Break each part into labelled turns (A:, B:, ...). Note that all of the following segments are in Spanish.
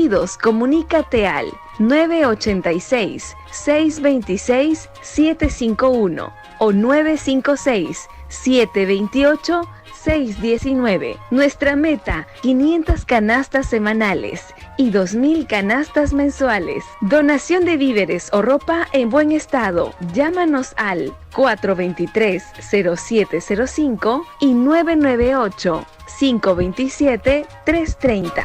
A: pedidos, comunícate al 986-626-751 o 956-728-619. Nuestra meta, 500 canastas semanales y 2,000 canastas mensuales. Donación de víveres o ropa en buen estado. Llámanos al 423-0705 y 998-527-330.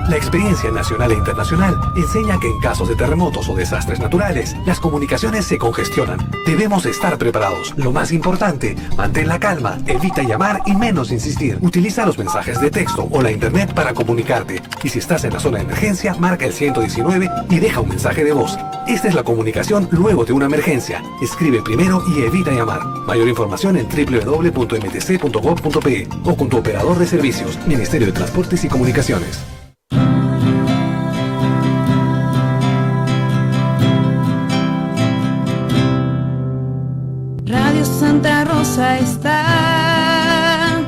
B: La experiencia nacional e internacional enseña que en casos de terremotos o desastres naturales, las comunicaciones se congestionan. Debemos estar preparados. Lo más importante, mantén la calma, evita llamar y menos insistir. Utiliza los mensajes de texto o la internet para comunicarte. Y si estás en la zona de emergencia, marca el 119 y deja un mensaje de voz. Esta es la comunicación luego de una emergencia. Escribe primero y evita llamar. Mayor información en www.mtc.gov.pe o con tu operador de servicios, Ministerio de Transportes y Comunicaciones.
C: Radio Santa Rosa está,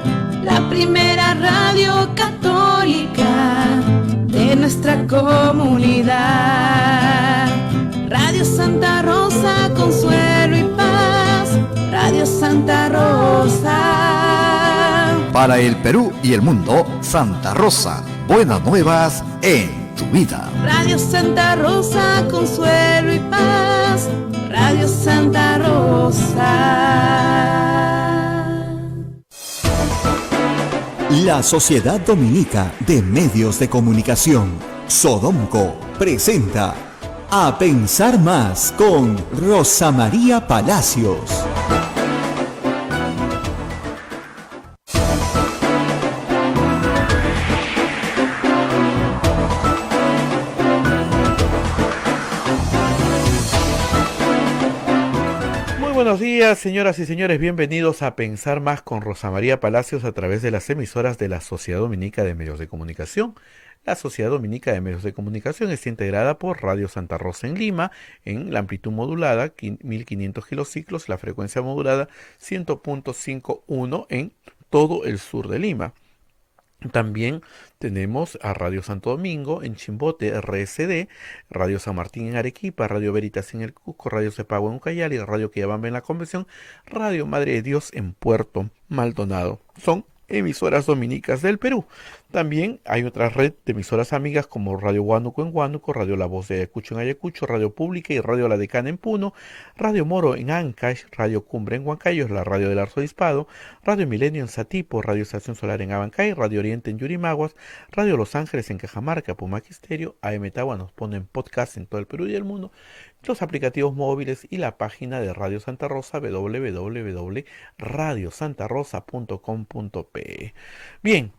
C: la primera radio católica de nuestra comunidad. Radio Santa Rosa, consuelo y paz. Radio Santa Rosa.
D: Para el Perú y el mundo, Santa Rosa. Buenas nuevas en tu vida.
C: Radio Santa Rosa, consuelo y paz. Radio Santa Rosa.
E: La Sociedad Dominica de Medios de Comunicación, Sodomco, presenta A Pensar Más con Rosa María Palacios.
F: Buenos días, señoras y señores, bienvenidos a Pensar Más con Rosa María Palacios a través de las emisoras de la Sociedad Dominica de Medios de Comunicación. La Sociedad Dominica de Medios de Comunicación está integrada por Radio Santa Rosa en Lima, en la amplitud modulada 1500 kilociclos, la frecuencia modulada 100.51 en todo el sur de Lima. También tenemos a Radio Santo Domingo en Chimbote, RSD, Radio San Martín en Arequipa, Radio Veritas en el Cusco, Radio Cepago en Ucayali, Radio Quillabamba en la Convención, Radio Madre de Dios en Puerto Maldonado. Son emisoras dominicas del Perú. También hay otra red de emisoras amigas como Radio Huánuco en Huánuco, Radio La Voz de Ayacucho en Ayacucho, Radio Pública y Radio La Decana en Puno, Radio Moro en Ancash, Radio Cumbre en Huancayo, la Radio del Arzobispado, Radio Milenio en Satipo, Radio Estación Solar en Abancay, Radio Oriente en Yurimaguas, Radio Los Ángeles en Cajamarca, Pumaquisterio, AM Tagua nos ponen podcast en todo el Perú y el mundo, los aplicativos móviles y la página de Radio Santa Rosa, www.radiosantarosa.com.pe. Bien,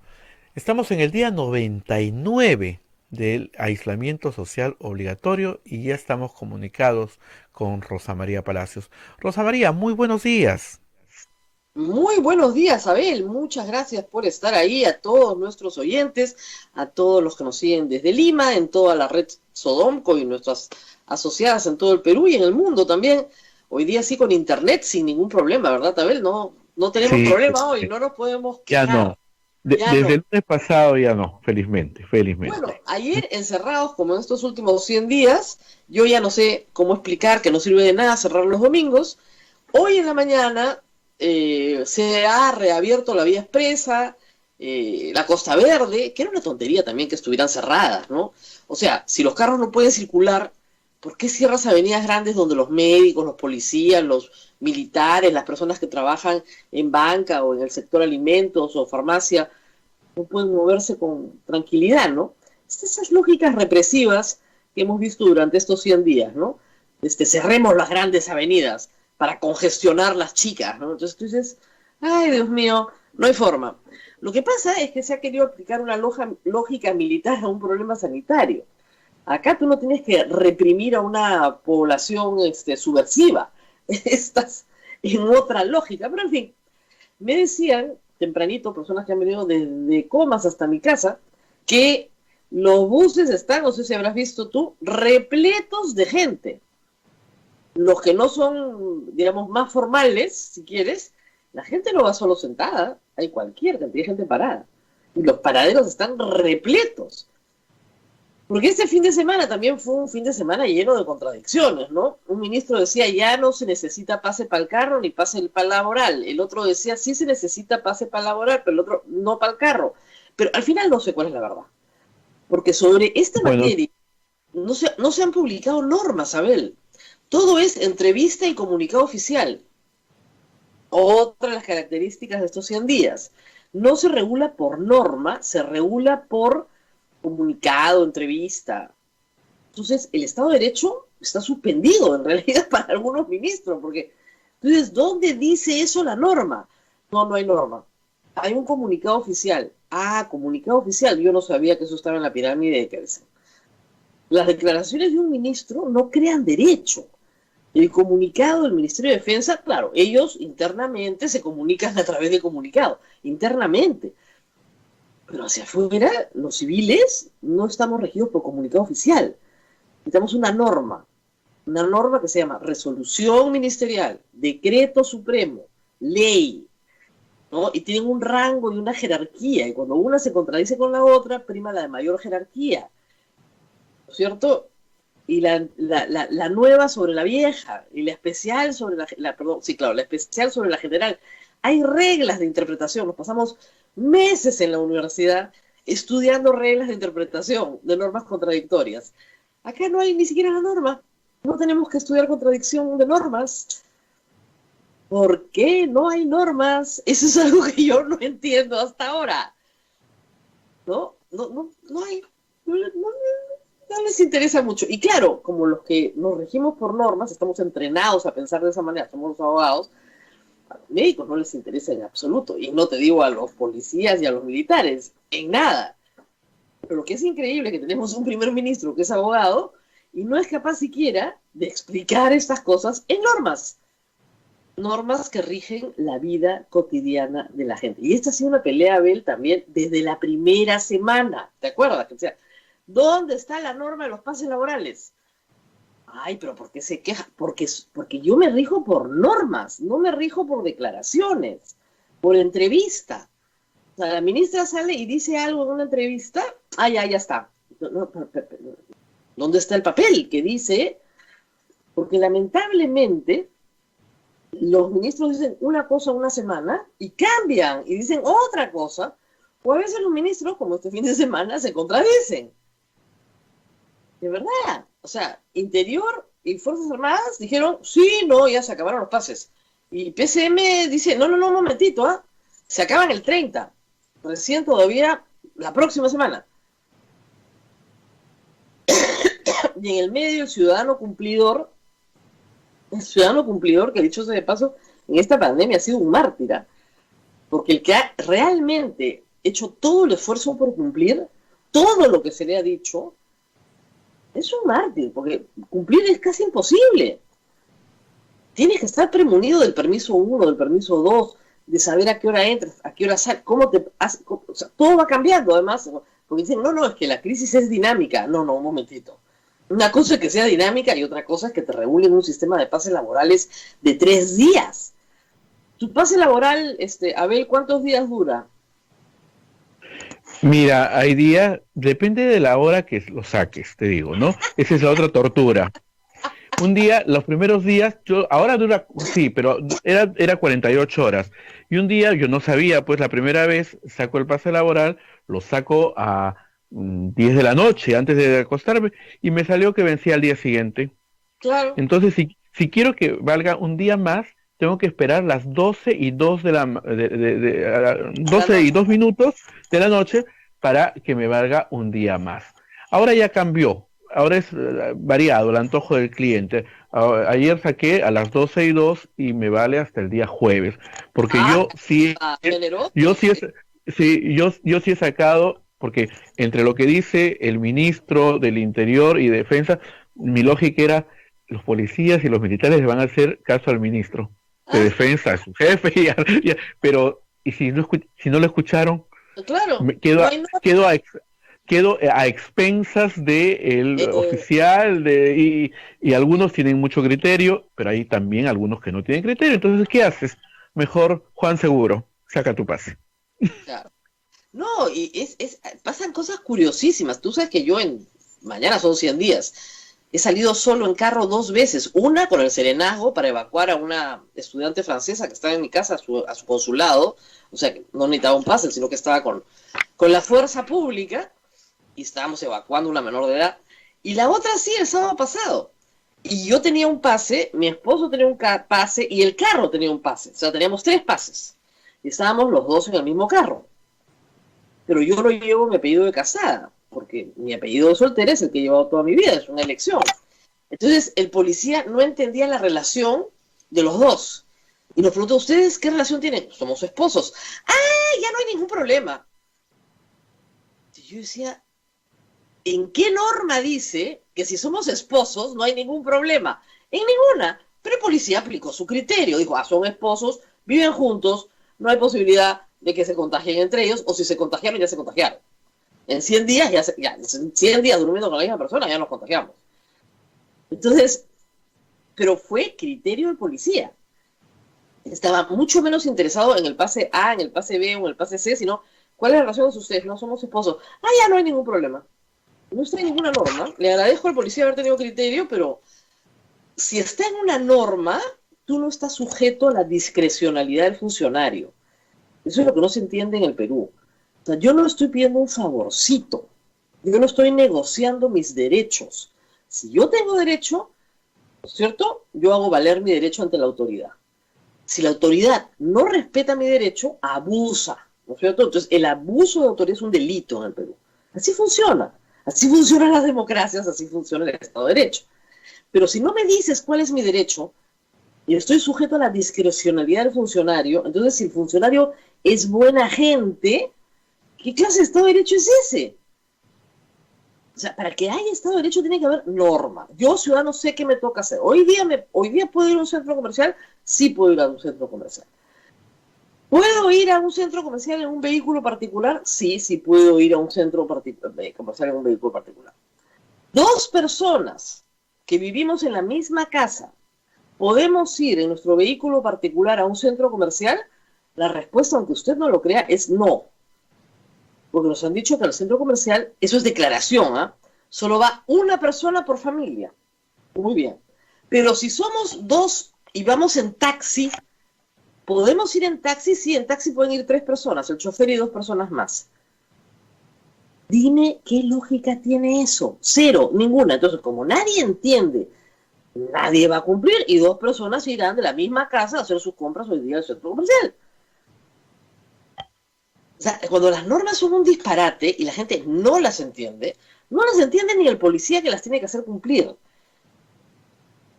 F: estamos en el día 99 del aislamiento social obligatorio y ya estamos comunicados con Rosa María Palacios. Rosa María, muy buenos días.
G: Muy buenos días, Abel. Muchas gracias por estar ahí, a todos nuestros oyentes, a todos los que nos siguen desde Lima, en toda la red Sodomco y nuestras asociadas en todo el Perú y en el mundo también. Hoy día sí con internet sin ningún problema, ¿verdad, Abel? No tenemos problema hoy, no nos podemos quejar.
F: Ya no. Desde el lunes pasado ya no, felizmente.
G: Bueno, ayer encerrados como en estos últimos 100 días, yo ya no sé cómo explicar que no sirve de nada cerrar los domingos. Hoy en la mañana se ha reabierto la vía expresa, la Costa Verde, que era una tontería también que estuvieran cerradas, ¿no? O sea, si los carros no pueden circular, ¿por qué cierras avenidas grandes donde los médicos, los policías, los militares, las personas que trabajan en banca o en el sector alimentos o farmacia no pueden moverse con tranquilidad, ¿no? Esas lógicas represivas que hemos visto durante estos 100 días, ¿no? Cerremos las grandes avenidas para congestionar las chicas, ¿no? Entonces tú dices, ay, Dios mío, no hay forma. Lo que pasa es que se ha querido aplicar una lógica militar a un problema sanitario. Acá tú no tienes que reprimir a una población subversiva. Estás en otra lógica. Pero en fin, me decían tempranito, personas que han venido desde Comas hasta mi casa, que los buses están, no sé si habrás visto tú, repletos de gente. Los que no son, digamos, más formales, si quieres, la gente no va solo sentada, hay cualquier cantidad de gente parada. Y los paraderos están repletos. Porque este fin de semana también fue un fin de semana lleno de contradicciones, ¿no? Un ministro decía, ya no se necesita pase para el carro ni pase para el laboral. El otro decía, sí se necesita pase para el laboral, pero el otro no para el carro. Pero al final no sé cuál es la verdad. Porque sobre esta materia no se han publicado normas, Abel. Todo es entrevista y comunicado oficial. Otra de las características de estos 100 días. No se regula por norma, se regula por comunicado, entrevista. Entonces, el Estado de Derecho está suspendido, en realidad, para algunos ministros, porque entonces, ¿dónde dice eso la norma? No, no hay norma. Hay un comunicado oficial. Ah, comunicado oficial. Yo no sabía que eso estaba en la pirámide de Kelsen. Las declaraciones de un ministro no crean derecho. El comunicado del Ministerio de Defensa, claro, ellos internamente se comunican a través del comunicado, internamente. Pero hacia afuera, los civiles no estamos regidos por comunicado oficial. Necesitamos una norma que se llama resolución ministerial, decreto supremo, ley, ¿no? Y tienen un rango y una jerarquía, y cuando una se contradice con la otra, prima la de mayor jerarquía, ¿no es cierto? Y la nueva sobre la vieja, y la especial sobre la especial sobre la general. Hay reglas de interpretación, nos pasamos meses en la universidad estudiando reglas de interpretación de normas contradictorias. Acá no hay ni siquiera la norma, no tenemos que estudiar contradicción de normas. ¿Por qué no hay normas? Eso es algo que yo no entiendo hasta ahora. No hay, no les interesa mucho. Y claro, como los que nos regimos por normas, estamos entrenados a pensar de esa manera, somos los abogados, a los médicos no les interesa en absoluto, y no te digo a los policías y a los militares, en nada. Pero lo que es increíble es que tenemos un primer ministro que es abogado y no es capaz siquiera de explicar estas cosas en normas que rigen la vida cotidiana de la gente. Y esta ha sido una pelea, Abel, también desde la primera semana, ¿te acuerdas? O sea, ¿dónde está la norma de los pases laborales? Ay, pero ¿por qué se queja? Porque yo me rijo por normas, no me rijo por declaraciones, por entrevista. O sea, la ministra sale y dice algo en una entrevista, ya está. ¿Dónde está el papel que dice? Porque lamentablemente los ministros dicen una cosa una semana y cambian y dicen otra cosa, o a veces los ministros, como este fin de semana, se contradicen. De verdad. O sea, Interior y Fuerzas Armadas dijeron, sí, no, ya se acabaron los pases. Y PCM dice, no, un momentito, se acaban el 30. Recién todavía la próxima semana. Y en el medio el ciudadano cumplidor, que dicho sea de paso, en esta pandemia ha sido un mártir. Porque el que ha realmente hecho todo el esfuerzo por cumplir todo lo que se le ha dicho, es un mártir, porque cumplir es casi imposible. Tienes que estar premunido del permiso 1, del permiso 2, de saber a qué hora entras, a qué hora sales, o sea, todo va cambiando además, porque dicen, no, es que la crisis es dinámica. No, un momentito. Una cosa es que sea dinámica y otra cosa es que te regulen un sistema de pases laborales de 3 días. Tu pase laboral, Abel, ¿cuántos días dura?
F: Mira, hay días, depende de la hora que lo saques, te digo, ¿no? Esa es la otra tortura. Un día, los primeros días, ahora dura, sí, pero era 48 horas. Y un día, yo no sabía, pues la primera vez saco el pase laboral, lo saco a 10 de la noche, antes de acostarme, y me salió que vencía al día siguiente.
G: Claro.
F: Entonces, si quiero que valga un día más, tengo que esperar las 12 y 2 12 y 2 minutos de la noche para que me valga un día más. Ahora ya cambió, ahora es variado el antojo del cliente. Ayer saqué a las 12 y 2 y me vale hasta el día jueves, porque yo sí he sacado, porque entre lo que dice el ministro del Interior y Defensa, mi lógica era, los policías y los militares le van a hacer caso al ministro de Defensa, a su jefe, pero ¿y si no lo escucharon?
G: Claro.
F: Quedo a expensas del oficial, y algunos tienen mucho criterio, pero hay también algunos que no tienen criterio. Entonces, ¿qué haces? Mejor, Juan Seguro, saca tu pase.
G: Claro. No, y pasan cosas curiosísimas. Tú sabes que mañana son 100 días. He salido solo en carro 2 veces. Una con el serenazgo para evacuar a una estudiante francesa que estaba en mi casa a su consulado. O sea, que no necesitaba un pase, sino que estaba con la fuerza pública y estábamos evacuando a una menor de edad. Y la otra sí, el sábado pasado. Y yo tenía un pase, mi esposo tenía un pase y el carro tenía un pase. O sea, teníamos 3 pases. Y estábamos los 2 en el mismo carro. Pero yo no llevo mi apellido de casada, porque mi apellido de soltera es el que he llevado toda mi vida, es una elección. Entonces, el policía no entendía la relación de los dos. Y nos preguntó, ¿ustedes qué relación tienen? Somos esposos. ¡Ah, ya no hay ningún problema! Y yo decía, ¿en qué norma dice que si somos esposos no hay ningún problema? En ninguna. Pero el policía aplicó su criterio. Dijo, son esposos, viven juntos, no hay posibilidad de que se contagien entre ellos, o si se contagiaron, ya se contagiaron. En 100 días, en 100 días durmiendo con la misma persona, ya nos contagiamos. Entonces, pero fue criterio del policía. Estaba mucho menos interesado en el pase A, en el pase B o en el pase C, sino, ¿cuál es la relación con ustedes? No somos esposos. Ya no hay ningún problema. No está en ninguna norma. Le agradezco al policía haber tenido criterio, pero si está en una norma, tú no estás sujeto a la discrecionalidad del funcionario. Eso es lo que no se entiende en el Perú. O sea, yo no estoy pidiendo un favorcito. Yo no estoy negociando mis derechos. Si yo tengo derecho, ¿no es cierto? Yo hago valer mi derecho ante la autoridad. Si la autoridad no respeta mi derecho, abusa, ¿no es cierto? Entonces, el abuso de autoridad es un delito en el Perú. Así funciona. Así funcionan las democracias, así funciona el Estado de Derecho. Pero si no me dices cuál es mi derecho, y estoy sujeto a la discrecionalidad del funcionario, entonces si el funcionario es buena gente, ¿qué clase de Estado de Derecho es ese? O sea, para que haya Estado de Derecho tiene que haber norma. Yo, ciudadano, sé qué me toca hacer. Hoy día puedo ir a un centro comercial, sí puedo ir a un centro comercial. ¿Puedo ir a un centro comercial en un vehículo particular? Sí, sí puedo ir a un centro comercial en un vehículo particular. 2 personas que vivimos en la misma casa, ¿podemos ir en nuestro vehículo particular a un centro comercial? La respuesta, aunque usted no lo crea, es no. Porque nos han dicho que al centro comercial, eso es declaración, solo va una persona por familia. Muy bien. Pero si somos 2 y vamos en taxi, ¿podemos ir en taxi? Sí, en taxi pueden ir 3 personas, el chofer y 2 personas más. Dime qué lógica tiene eso. 0, ninguna. Entonces, como nadie entiende, nadie va a cumplir y 2 personas irán de la misma casa a hacer sus compras hoy día al centro comercial. O sea, cuando las normas son un disparate y la gente no las entiende ni el policía que las tiene que hacer cumplir.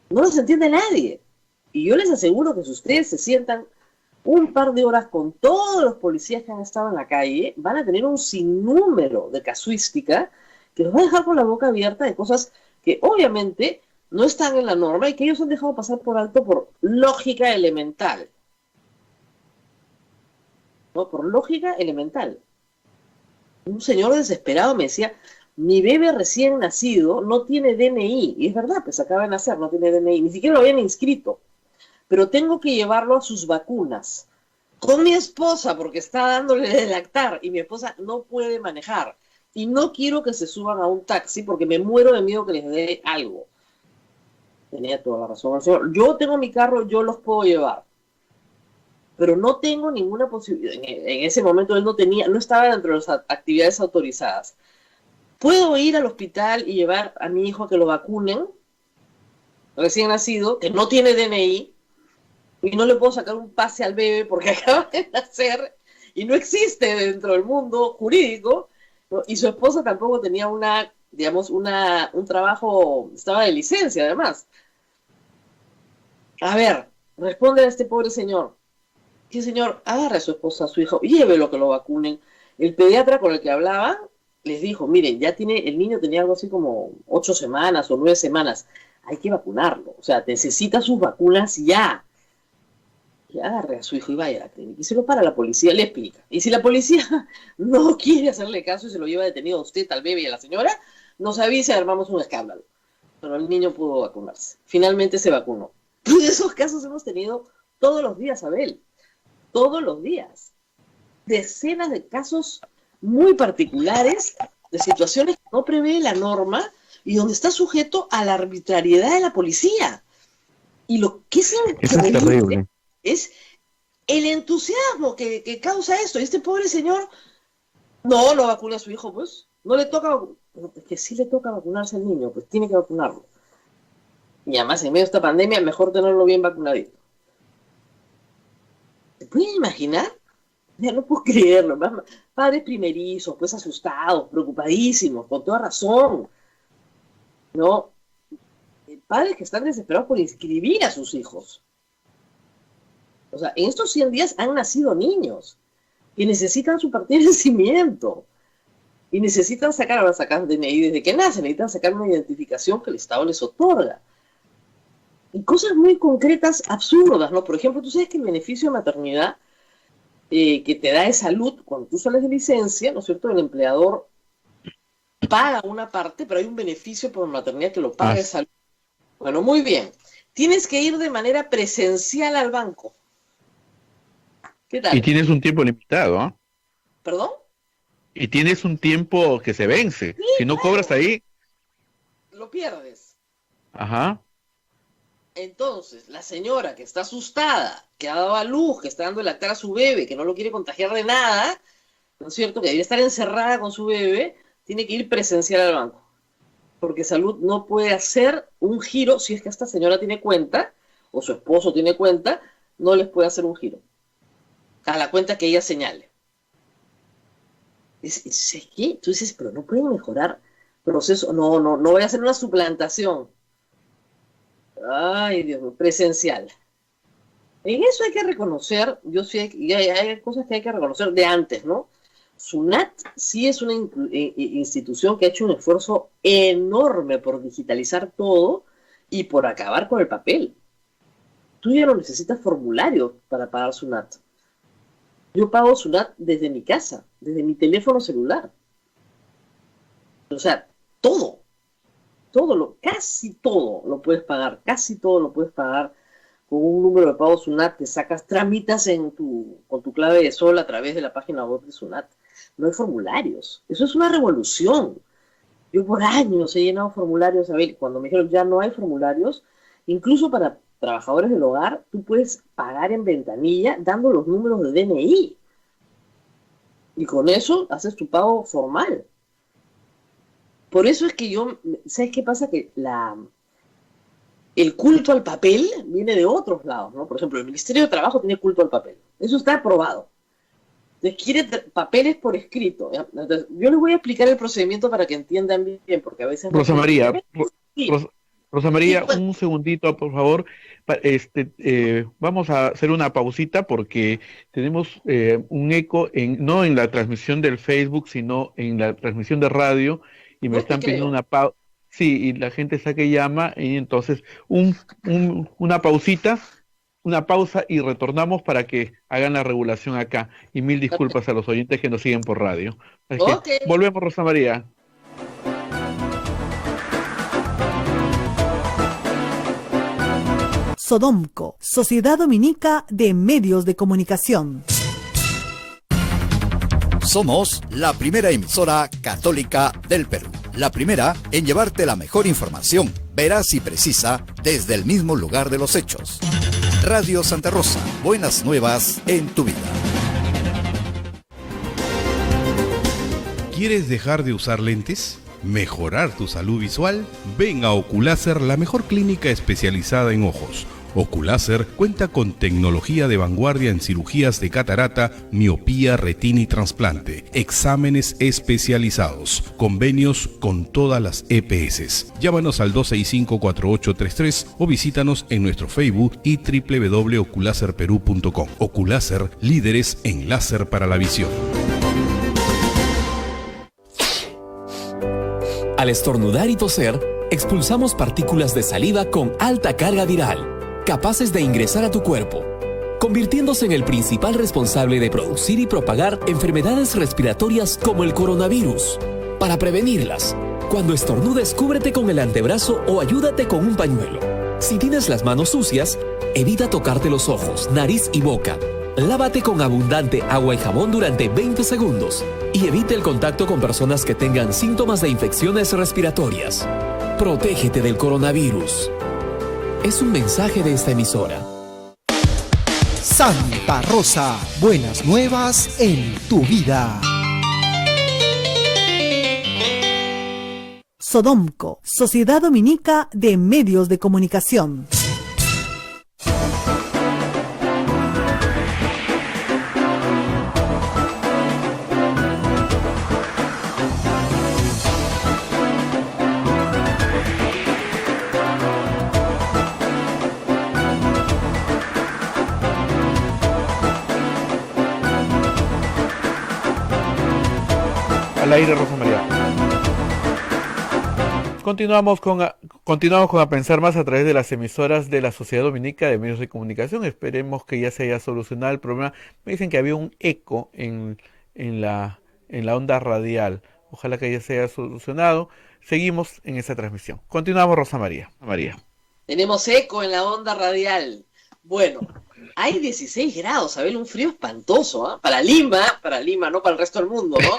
G: No las entiende nadie. Y yo les aseguro que si ustedes se sientan un par de horas con todos los policías que han estado en la calle, van a tener un sinnúmero de casuística que los va a dejar con la boca abierta de cosas que obviamente no están en la norma y que ellos han dejado pasar por alto por lógica elemental. ¿No? Por lógica elemental. Un señor desesperado me decía, mi bebé recién nacido no tiene DNI. Y es verdad, pues acaba de nacer, no tiene DNI. Ni siquiera lo habían inscrito. Pero tengo que llevarlo a sus vacunas. Con mi esposa, porque está dándole de lactar. Y mi esposa no puede manejar. Y no quiero que se suban a un taxi porque me muero de miedo que les dé algo. Tenía toda la razón el señor. Yo tengo mi carro, yo los puedo llevar. Pero no tengo ninguna posibilidad. En ese momento él no estaba dentro de las actividades autorizadas. ¿Puedo ir al hospital y llevar a mi hijo a que lo vacunen? Recién nacido, que no tiene DNI, y no le puedo sacar un pase al bebé porque acaba de nacer y no existe dentro del mundo jurídico, ¿no? Y su esposa tampoco tenía un trabajo, estaba de licencia además. A ver, responde a este pobre señor. Sí, señor, agarre a su esposa, a su hijo, llévelo que lo vacunen. El pediatra con el que hablaba les dijo, miren, el niño tenía algo así como 8 semanas o 9 semanas. Hay que vacunarlo. O sea, necesita sus vacunas ya. Y agarre a su hijo y vaya a la clínica. Y se lo para la policía, le explica. Y si la policía no quiere hacerle caso y se lo lleva detenido a usted, al bebé y a la señora, nos avisa y armamos un escándalo. Pero el niño pudo vacunarse. Finalmente se vacunó. Y de esos casos hemos tenido todos los días, Abel. Todos los días. Decenas de casos muy particulares de situaciones que no prevé la norma y donde está sujeto a la arbitrariedad de la policía. Y lo que es
F: terrible
G: es el entusiasmo que causa esto. Y este pobre señor no vacuna a su hijo, pues. No le toca, es que sí le toca vacunarse al niño, pues tiene que vacunarlo. Y además, en medio de esta pandemia, mejor tenerlo bien vacunadito. ¿Se pueden imaginar? Ya no puedo creerlo. Padres primerizos, pues asustados, preocupadísimos, con toda razón. ¿No? Padres que están desesperados por inscribir a sus hijos. O sea, en estos 100 días han nacido niños que necesitan su partida de nacimiento. Y necesitan sacar DNI desde que nacen, necesitan sacar una identificación que el Estado les otorga. Y cosas muy concretas, absurdas, ¿no? Por ejemplo, tú sabes que el beneficio de maternidad que te da de salud, cuando tú sales de licencia, ¿no es cierto? El empleador paga una parte, pero hay un beneficio por maternidad que lo paga de salud. Bueno, muy bien. Tienes que ir de manera presencial al banco. ¿Qué tal?
F: Y tienes un tiempo limitado, ¿ah?
G: ¿Perdón?
F: Y tienes un tiempo que se vence.
G: Sí,
F: si no cobras ahí,
G: lo pierdes.
F: ajá.
G: Entonces, la señora que está asustada, que ha dado a luz, que está dando el lactar a su bebé, que no lo quiere contagiar de nada, ¿no es cierto? Que debería estar encerrada con su bebé, tiene que ir presencial al banco. Porque salud no puede hacer un giro, si es que esta señora tiene cuenta, o su esposo tiene cuenta, no les puede hacer un giro. A la cuenta que ella señale. ¿Es qué? Tú dices, pero no pueden mejorar proceso. No voy a hacer una suplantación. Ay, Dios mío, presencial. En eso hay que reconocer, hay cosas que hay que reconocer de antes, ¿no? SUNAT sí es una institución que ha hecho un esfuerzo enorme por digitalizar todo y por acabar con el papel. Tú ya no necesitas formulario para pagar SUNAT. Yo pago SUNAT desde mi casa, desde mi teléfono celular. O sea, casi todo lo puedes pagar, con un número de pago SUNAT que sacas, tramitas con tu clave de sol a través de la página web de SUNAT. No hay formularios. Eso es una revolución. Yo por años he llenado formularios, a ver, cuando me dijeron ya no hay formularios, incluso para trabajadores del hogar, tú puedes pagar en ventanilla dando los números de DNI. Y con eso haces tu pago formal. Por eso es que ¿sabes qué pasa? Que el culto al papel viene de otros lados, ¿no? Por ejemplo, el Ministerio de Trabajo tiene culto al papel. Eso está aprobado. Entonces quiere papeles por escrito. Entonces, yo les voy a explicar el procedimiento para que entiendan bien, porque a veces...
F: Rosa María,
G: sí.
F: Rosa María,
G: Sí, pues.
F: un segundito, por favor. Vamos a hacer una pausita porque tenemos un eco, no en la transmisión del Facebook, sino en la transmisión de radio, y me
G: No
F: están
G: te
F: pidiendo
G: creo.
F: una pausa. Sí, y la gente está que llama, y entonces una pausita, una pausa, y retornamos para que hagan la regulación acá. Y mil disculpas a los oyentes que nos siguen por radio. Así que
G: Ok.
F: volvemos, Rosa María.
H: Sodomco, Sociedad Dominica de Medios de Comunicación.
D: Somos la primera emisora católica del Perú. La primera en llevarte la mejor información, veraz y precisa, desde el mismo lugar de los hechos. Radio Santa Rosa, buenas nuevas en tu vida.
I: ¿Quieres dejar de usar lentes? ¿Mejorar tu salud visual? Ven a Oculáser, la mejor clínica especializada en ojos. Oculáser cuenta con tecnología de vanguardia en cirugías de catarata, miopía, retina y trasplante, exámenes especializados, convenios con todas las EPS. Llámanos al 265-4833 o visítanos en nuestro Facebook y www.oculaserperú.com. Oculáser, líderes en láser para la visión.
J: Al estornudar y toser, expulsamos partículas de saliva con alta carga viral, capaces de ingresar a tu cuerpo, convirtiéndose en el principal responsable de producir y propagar enfermedades respiratorias como el coronavirus. Para prevenirlas, cuando estornudes, cúbrete con el antebrazo o ayúdate con un pañuelo. Si tienes las manos sucias, evita tocarte los ojos, nariz y boca. Lávate con abundante agua y jabón durante 20 segundos y evite el contacto con personas que tengan síntomas de infecciones respiratorias. Protégete del coronavirus. Es un mensaje de esta emisora.
K: Santa Rosa, buenas nuevas en tu vida.
H: Sodomco, Sociedad Dominica de Medios de Comunicación.
F: Al aire, Rosa María. Continuamos con A Pensar Más a través de las emisoras de la Sociedad Dominica de Medios de Comunicación. Esperemos que ya se haya solucionado el problema. Me dicen que había un eco en la onda radial. Ojalá que ya se haya solucionado. Seguimos en esa transmisión. Continuamos, Rosa María.
G: Tenemos eco en la onda radial. Bueno, hay 16 grados, Abel, un frío espantoso, ¿eh? Para Lima, no para el resto del mundo, ¿no?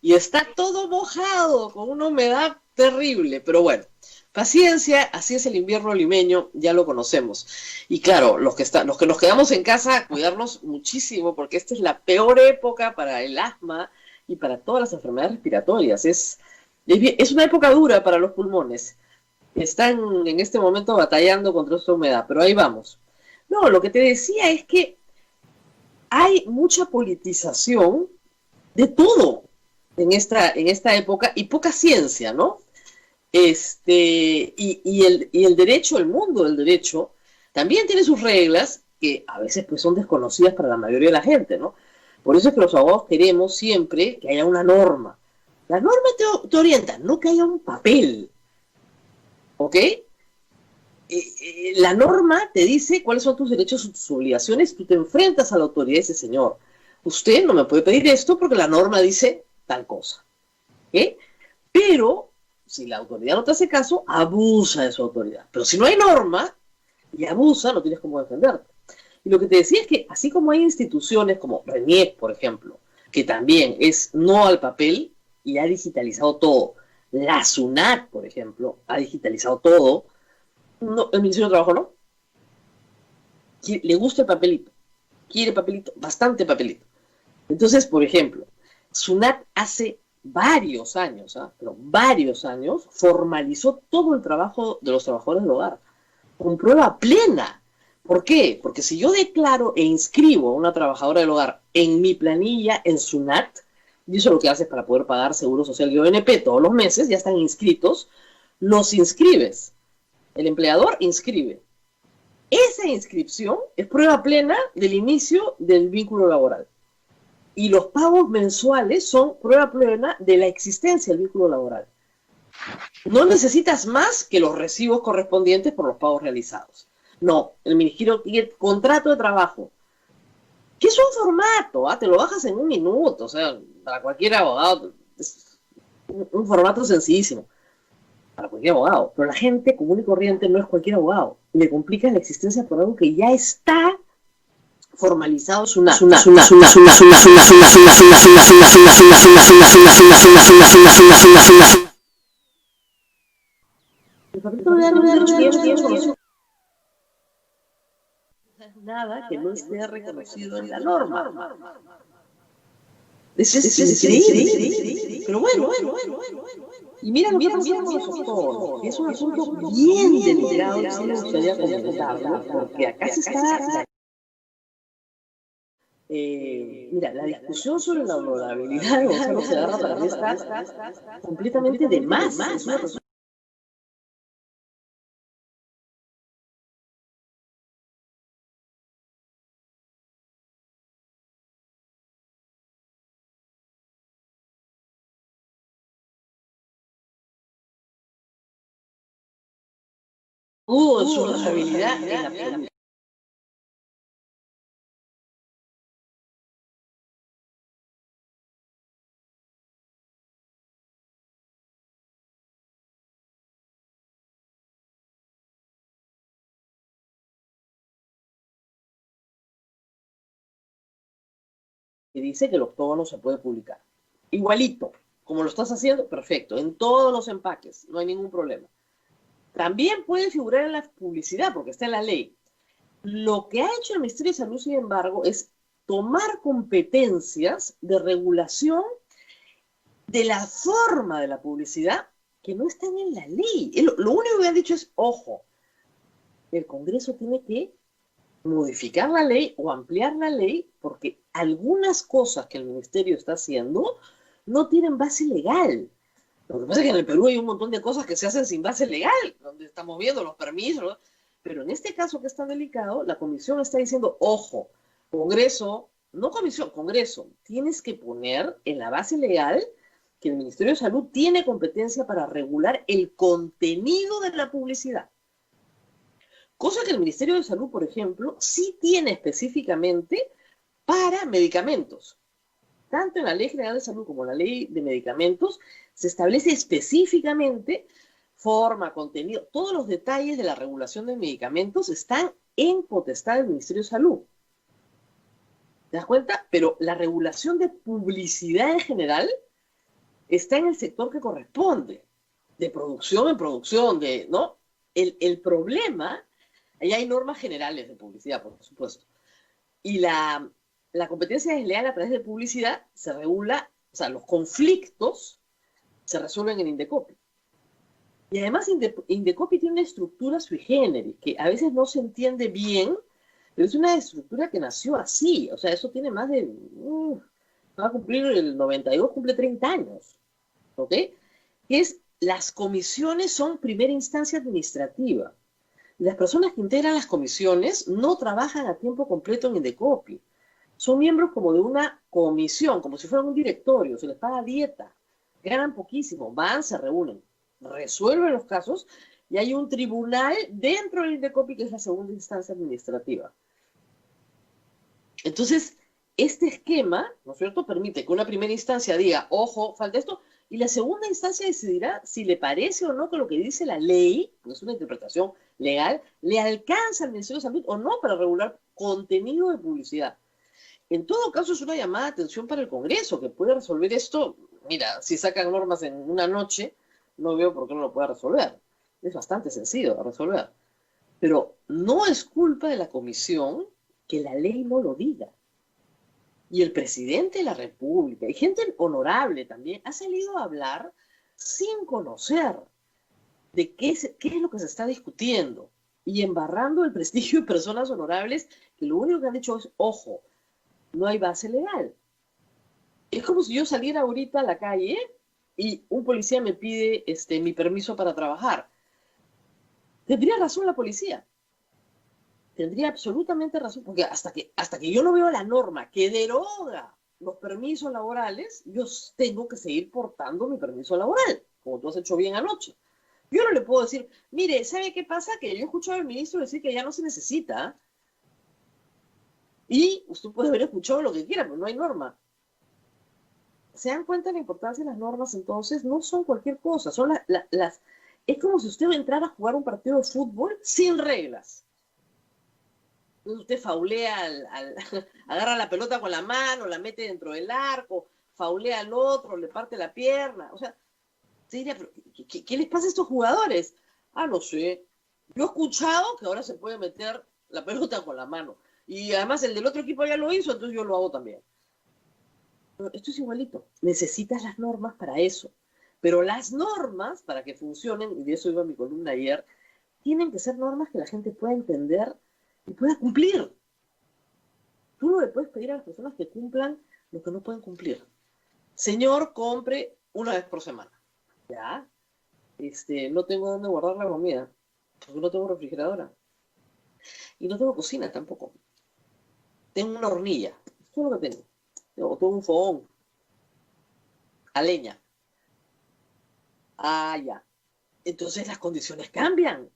G: Y está todo mojado, con una humedad terrible, pero bueno, paciencia, así es el invierno limeño, ya lo conocemos. Y claro, los que nos quedamos en casa, cuidarnos muchísimo, porque esta es la peor época para el asma y para todas las enfermedades respiratorias. Es una época dura para los pulmones. Están en este momento batallando contra esta humedad, pero ahí vamos. No, lo que te decía es que hay mucha politización de todo en esta época y poca ciencia, ¿no? Y el derecho, el mundo del derecho, también tiene sus reglas que a veces pues son desconocidas para la mayoría de la gente, ¿no? Por eso es que los abogados queremos siempre que haya una norma. La norma te orienta, no que haya un papel, ¿ok? La norma te dice cuáles son tus derechos y tus obligaciones, tú te enfrentas a la autoridad y dices, señor, usted no me puede pedir esto porque la norma dice tal cosa, ¿ok? Pero si la autoridad no te hace caso, abusa de su autoridad. Pero si no hay norma y abusa, no tienes cómo defenderte. Y lo que te decía es que así como hay instituciones como RENIEC, por ejemplo, que también es no al papel y ha digitalizado todo. La SUNAT, por ejemplo, ha digitalizado todo. No, el Ministerio de Trabajo no. Le gusta el papelito. Quiere papelito, bastante papelito. Entonces, por ejemplo, SUNAT hace varios años, pero varios años, formalizó todo el trabajo de los trabajadores del hogar, con prueba plena. ¿Por qué? Porque si yo declaro e inscribo a una trabajadora del hogar en mi planilla en SUNAT, y eso es lo que haces para poder pagar Seguro Social y ONP todos los meses, ya están inscritos, los inscribes. El empleador inscribe. Esa inscripción es prueba plena del inicio del vínculo laboral. Y los pagos mensuales son prueba plena de la existencia del vínculo laboral. No necesitas más que los recibos correspondientes por los pagos realizados. No, el ministerio tiene contrato de trabajo, que es un formato, te lo bajas en un minuto, o sea, para cualquier abogado, es un formato sencillísimo, para cualquier abogado, pero la gente común y corriente no es cualquier abogado, y le complica la existencia por algo que ya está formalizado. Nada que no esté reconocido en la norma. Es increíble. Pero bueno. Y mira lo que pasa con los doctores. Es un asunto bien delicado y sí me gustaría comentarlo, porque acá se está... mira, la discusión sobre la honorabilidad de Gonzalo Segarra para mí está completamente de más. Su honorabilidad en la que dice que el octógono se puede publicar. Igualito, como lo estás haciendo, perfecto, en todos los empaques, no hay ningún problema. También puede figurar en la publicidad, porque está en la ley. Lo que ha hecho el Ministerio de Salud, sin embargo, es tomar competencias de regulación de la forma de la publicidad que no están en la ley. Lo único que han dicho es, ojo, el Congreso tiene que modificar la ley o ampliar la ley porque algunas cosas que el Ministerio está haciendo no tienen base legal. Lo que pasa es que en el Perú hay un montón de cosas que se hacen sin base legal, donde estamos viendo los permisos, ¿no? Pero en este caso que es tan delicado, la Comisión está diciendo, ojo, Congreso, no Comisión, Congreso, tienes que poner en la base legal que el Ministerio de Salud tiene competencia para regular el contenido de la publicidad. Cosa que el Ministerio de Salud, por ejemplo, sí tiene específicamente para medicamentos. Tanto en la Ley General de Salud como en la Ley de Medicamentos se establece específicamente forma, contenido, todos los detalles de la regulación de medicamentos están en potestad del Ministerio de Salud. ¿Te das cuenta? Pero la regulación de publicidad en general está en el sector que corresponde, de producción en producción, ¿no? El problema, ahí hay normas generales de publicidad, por supuesto, y la competencia desleal a través de publicidad se regula, o sea, los conflictos se resuelven en Indecopi. Y además Indecopi tiene una estructura sui generis, que a veces no se entiende bien, pero es una estructura que nació así, o sea, eso tiene más de, va a cumplir el 92, cumple 30 años, ¿ok? Que es, las comisiones son primera instancia administrativa. Las personas que integran las comisiones no trabajan a tiempo completo en Indecopi. Son miembros como de una comisión, como si fueran un directorio, se les paga dieta, ganan poquísimo, van, se reúnen, resuelven los casos y hay un tribunal dentro del Indecopi que es la segunda instancia administrativa. Entonces, este esquema, ¿no es cierto?, permite que una primera instancia diga, ojo, falta esto, y la segunda instancia decidirá si le parece o no que lo que dice la ley, que es una interpretación legal, le alcanza al Ministerio de Salud o no para regular contenido de publicidad. En todo caso, es una llamada de atención para el Congreso, que puede resolver esto. Mira, si sacan normas en una noche, no veo por qué no lo pueda resolver. Es bastante sencillo de resolver. Pero no es culpa de la Comisión que la ley no lo diga. Y el presidente de la República, y gente honorable también, ha salido a hablar sin conocer de qué es lo que se está discutiendo y embarrando el prestigio de personas honorables que lo único que han dicho es, ojo, no hay base legal. Es como si yo saliera ahorita a la calle y un policía me pide mi permiso para trabajar. Tendría razón la policía. Tendría absolutamente razón, porque hasta que yo no veo la norma que deroga los permisos laborales, yo tengo que seguir portando mi permiso laboral, como tú has hecho bien anoche. Yo no le puedo decir, mire, ¿sabe qué pasa? Que yo he escuchado al ministro decir que ya no se necesita. Y usted puede haber escuchado lo que quiera, pero no hay norma. ¿Se dan cuenta de la importancia de las normas? Entonces, no son cualquier cosa. Son es como si usted entrara a jugar un partido de fútbol sin reglas. Entonces usted faulea, agarra la pelota con la mano, la mete dentro del arco, faulea al otro, le parte la pierna. O sea, se diría, ¿pero qué les pasa a estos jugadores? Ah, no sé. Yo he escuchado que ahora se puede meter la pelota con la mano. Y además el del otro equipo ya lo hizo, entonces yo lo hago también. Pero esto es igualito. Necesitas las normas para eso. Pero las normas, para que funcionen, y de eso iba mi columna ayer, tienen que ser normas que la gente pueda entender y pueda cumplir. Tú no le puedes pedir a las personas que cumplan lo que no pueden cumplir. Señor, compre una vez por semana. ¿Ya? No tengo dónde guardar la comida, porque no tengo refrigeradora. Y no tengo cocina tampoco. Tengo una hornilla. Eso es lo que tengo. Tengo un fogón. A leña. Ah, ya. Entonces las condiciones cambian.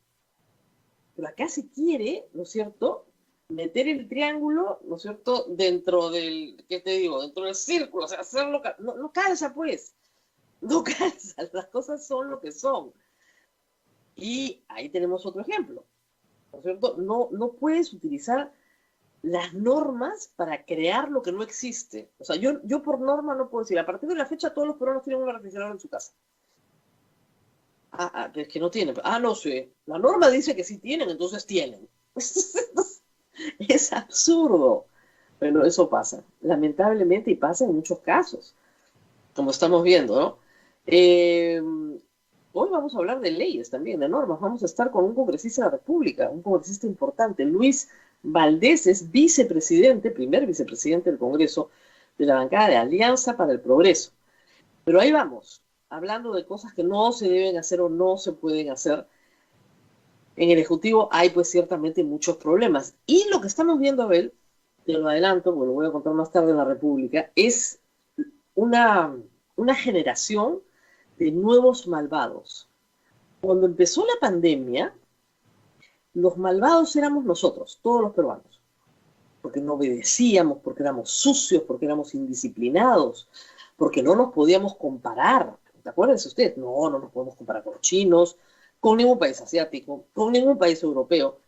G: Pero acá se quiere, ¿no es cierto?, meter el triángulo, ¿no es cierto?, dentro del, ¿qué te digo?, dentro del círculo, o sea, hacerlo, no calza, pues. No calza. Las cosas son lo que son. Y ahí tenemos otro ejemplo. ¿No es cierto? No puedes utilizar las normas para crear lo que no existe. O sea, yo por norma no puedo decir, a partir de la fecha todos los peruanos tienen una refrigeradora en su casa. Es que no tienen. No sé. La norma dice que sí tienen, entonces tienen. Es absurdo. Pero eso pasa, lamentablemente, y pasa en muchos casos, como estamos viendo, ¿no? Hoy vamos a hablar de leyes también, de normas. Vamos a estar con un congresista de la República, un congresista importante. Luis Valdés es vicepresidente, primer vicepresidente del Congreso de la bancada de Alianza para el Progreso. Pero ahí vamos, hablando de cosas que no se deben hacer o no se pueden hacer. En el Ejecutivo hay pues ciertamente muchos problemas. Y lo que estamos viendo, Abel, te lo adelanto, porque lo voy a contar más tarde en la República, es una generación de nuevos malvados. Cuando empezó la pandemia, los malvados éramos nosotros, todos los peruanos, porque no obedecíamos, porque éramos sucios, porque éramos indisciplinados, porque no nos podíamos comparar. ¿Te acuerdas usted? No nos podemos comparar con los chinos, con ningún país asiático, con ningún país europeo.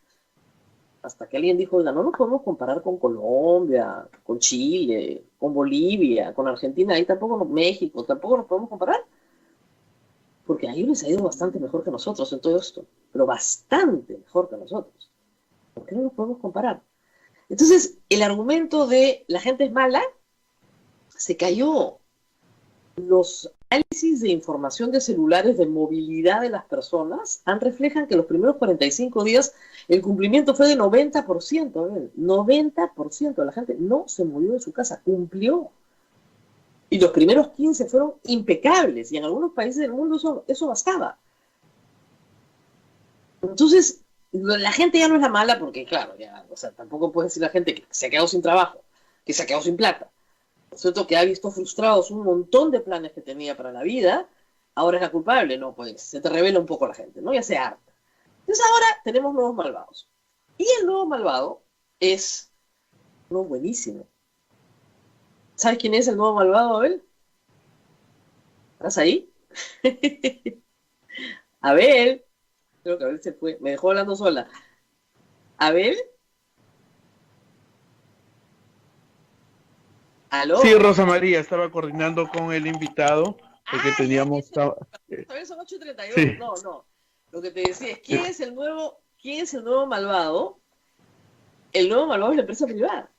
G: Hasta que alguien dijo, oiga, no nos podemos comparar con Colombia, con Chile, con Bolivia, con Argentina, y tampoco con México, tampoco nos podemos comparar. Porque a ellos les ha ido bastante mejor que nosotros en todo esto, pero bastante mejor que nosotros. ¿Por qué no nos podemos comparar? Entonces, el argumento de la gente es mala se cayó. Los análisis de información de celulares de movilidad de las personas reflejan que los primeros 45 días el cumplimiento fue de 90%. 90% de la gente no se movió de su casa, cumplió. Y los primeros 15 fueron impecables, y en algunos países del mundo eso bastaba. Entonces, la gente ya no es la mala porque, claro, tampoco puede decir la gente que se ha quedado sin trabajo, que se ha quedado sin plata. Es cierto que ha visto frustrados un montón de planes que tenía para la vida, ahora es la culpable. No, pues se te revela un poco la gente, ¿no? Ya se harta. Entonces ahora tenemos nuevos malvados. Y el nuevo malvado es uno buenísimo. ¿Sabes quién es el nuevo malvado, Abel? ¿Estás ahí? Abel. Creo que Abel se fue. Me dejó hablando sola. ¿Abel? ¿Aló?
F: Sí, Rosa María, estaba coordinando con el invitado, porque teníamos...
G: Todavía son 8:32. Sí. No. Lo que te decía es, ¿quién es el nuevo malvado? El nuevo malvado es la empresa privada.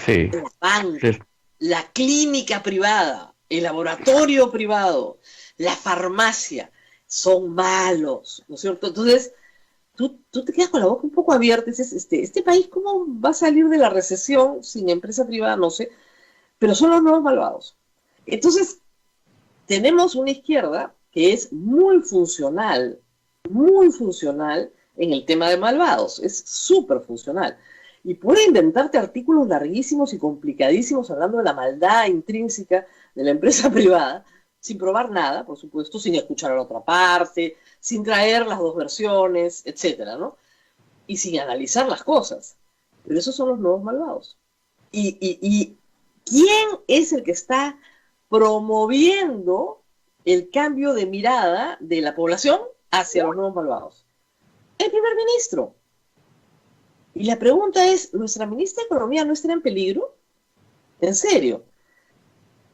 F: Sí.
G: La banca, la clínica privada, el laboratorio privado, la farmacia, son malos, ¿no es cierto? Entonces, tú te quedas con la boca un poco abierta y dices, este país, ¿cómo va a salir de la recesión sin empresa privada? No sé, pero son los nuevos malvados. Entonces, tenemos una izquierda que es muy funcional en el tema de malvados, es súper funcional. Y puede inventarte artículos larguísimos y complicadísimos hablando de la maldad intrínseca de la empresa privada, sin probar nada, por supuesto, sin escuchar a la otra parte, sin traer las dos versiones, etcétera, ¿no? Y sin analizar las cosas. Pero esos son los nuevos malvados. ¿Y quién es el que está promoviendo el cambio de mirada de la población hacia los nuevos malvados? El primer ministro. Y la pregunta es, ¿nuestra ministra de Economía no estará en peligro? ¿En serio?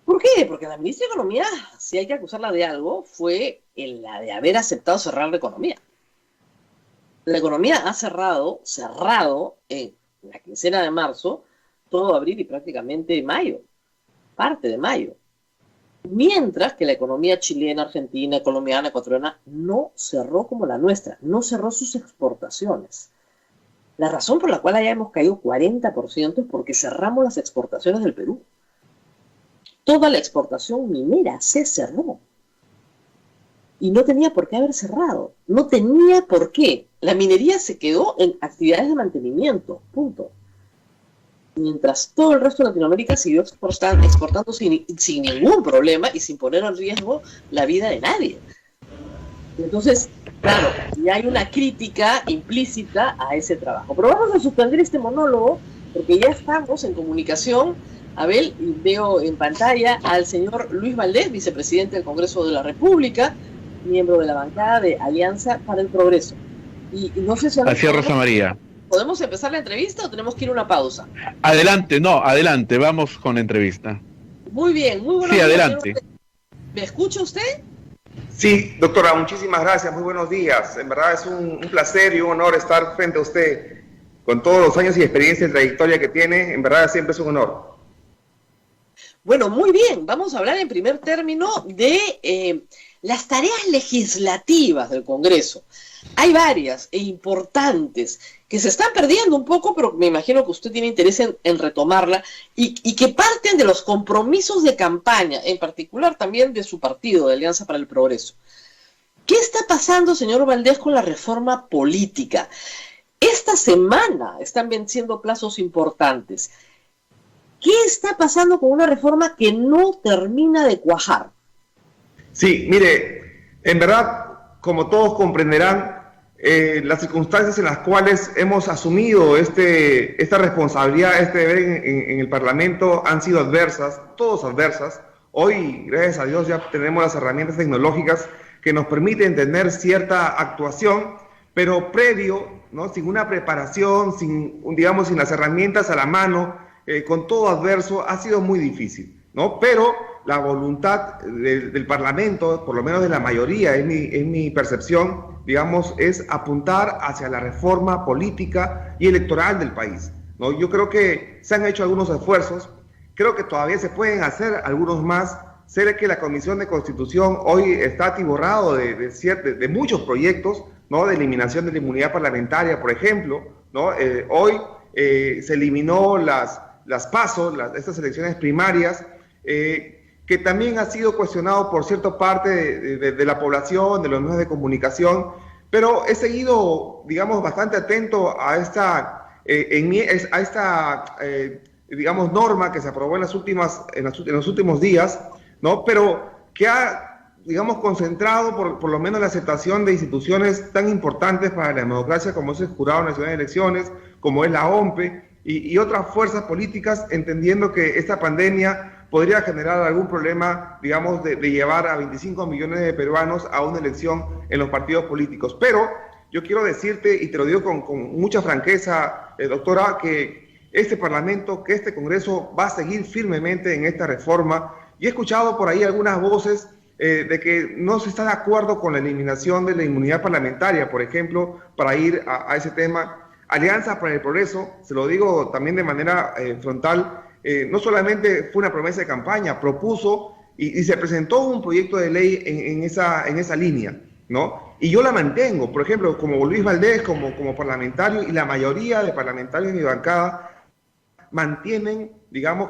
G: ¿Por qué? Porque la ministra de Economía, si hay que acusarla de algo, fue la de haber aceptado cerrar la economía. La economía ha cerrado en la quincena de marzo, todo abril y prácticamente mayo, parte de mayo. Mientras que la economía chilena, argentina, colombiana, ecuatoriana no cerró como la nuestra, no cerró sus exportaciones. La razón por la cual allá hemos caído 40% es porque cerramos las exportaciones del Perú. Toda la exportación minera se cerró. Y no tenía por qué haber cerrado. No tenía por qué. La minería se quedó en actividades de mantenimiento. Punto. Mientras todo el resto de Latinoamérica siguió exportando sin ningún problema y sin poner en riesgo la vida de nadie. Entonces, claro, y hay una crítica implícita a ese trabajo. Pero vamos a suspender este monólogo porque ya estamos en comunicación. Abel, veo en pantalla al señor Luis Valdés, vicepresidente del Congreso de la República, miembro de la bancada de Alianza para el Progreso. Y no sé si...
F: Así es, Rosa María.
G: ¿podemos empezar la entrevista o tenemos que ir a una pausa?
F: Adelante, vamos con la entrevista.
G: Muy bien, muy buenos
F: días. Sí,
G: días,
F: adelante.
G: ¿Me escucha usted?
L: Sí, doctora, muchísimas gracias, muy buenos días. En verdad es un placer y un honor estar frente a usted. Con todos los años y experiencia y trayectoria que tiene, en verdad siempre es un honor.
G: Bueno, muy bien, vamos a hablar en primer término de las tareas legislativas del Congreso. Hay varias e importantes que se están perdiendo un poco, pero me imagino que usted tiene interés en retomarla y que parten de los compromisos de campaña, en particular también de su partido, de Alianza para el Progreso. ¿Qué está pasando, señor Valdés, con la reforma política? Esta semana están venciendo plazos importantes. ¿Qué está pasando con una reforma que no termina de cuajar?
L: Sí, mire, en verdad, como todos comprenderán, las circunstancias en las cuales hemos asumido esta responsabilidad, este deber en el Parlamento han sido adversas, todos adversas. Hoy, gracias a Dios, ya tenemos las herramientas tecnológicas que nos permiten tener cierta actuación, pero previo, ¿no? Sin una preparación, sin las herramientas a la mano, con todo adverso, ha sido muy difícil, ¿no? Pero la voluntad del Parlamento, por lo menos de la mayoría, es mi percepción, es apuntar hacia la reforma política y electoral del país, ¿no? Yo creo que se han hecho algunos esfuerzos, creo que todavía se pueden hacer algunos más. Sé que la Comisión de Constitución hoy está atiborrado de muchos proyectos, ¿no? De eliminación de la inmunidad parlamentaria, por ejemplo, ¿no? Hoy se eliminó las PASO, estas elecciones primarias, que también ha sido cuestionado por cierta parte de la población, de los medios de comunicación, pero he seguido, bastante atento a esta norma que se aprobó en los últimos días, ¿no? Pero que ha, concentrado por lo menos la aceptación de instituciones tan importantes para la democracia como es el Jurado Nacional de Elecciones, como es la OMPE y otras fuerzas políticas, entendiendo que esta pandemia podría generar algún problema, de llevar a 25 millones de peruanos a una elección en los partidos políticos. Pero yo quiero decirte, y te lo digo con mucha franqueza, doctora, que este Parlamento, que este Congreso va a seguir firmemente en esta reforma. Y he escuchado por ahí algunas voces de que no se está de acuerdo con la eliminación de la inmunidad parlamentaria, por ejemplo, para ir a ese tema. Alianza para el Progreso, se lo digo también de manera frontal, no solamente fue una promesa de campaña, propuso y se presentó un proyecto de ley en esa línea, ¿no? Y yo la mantengo, por ejemplo, como Luis Valdés, como parlamentario, y la mayoría de parlamentarios de mi bancada mantienen,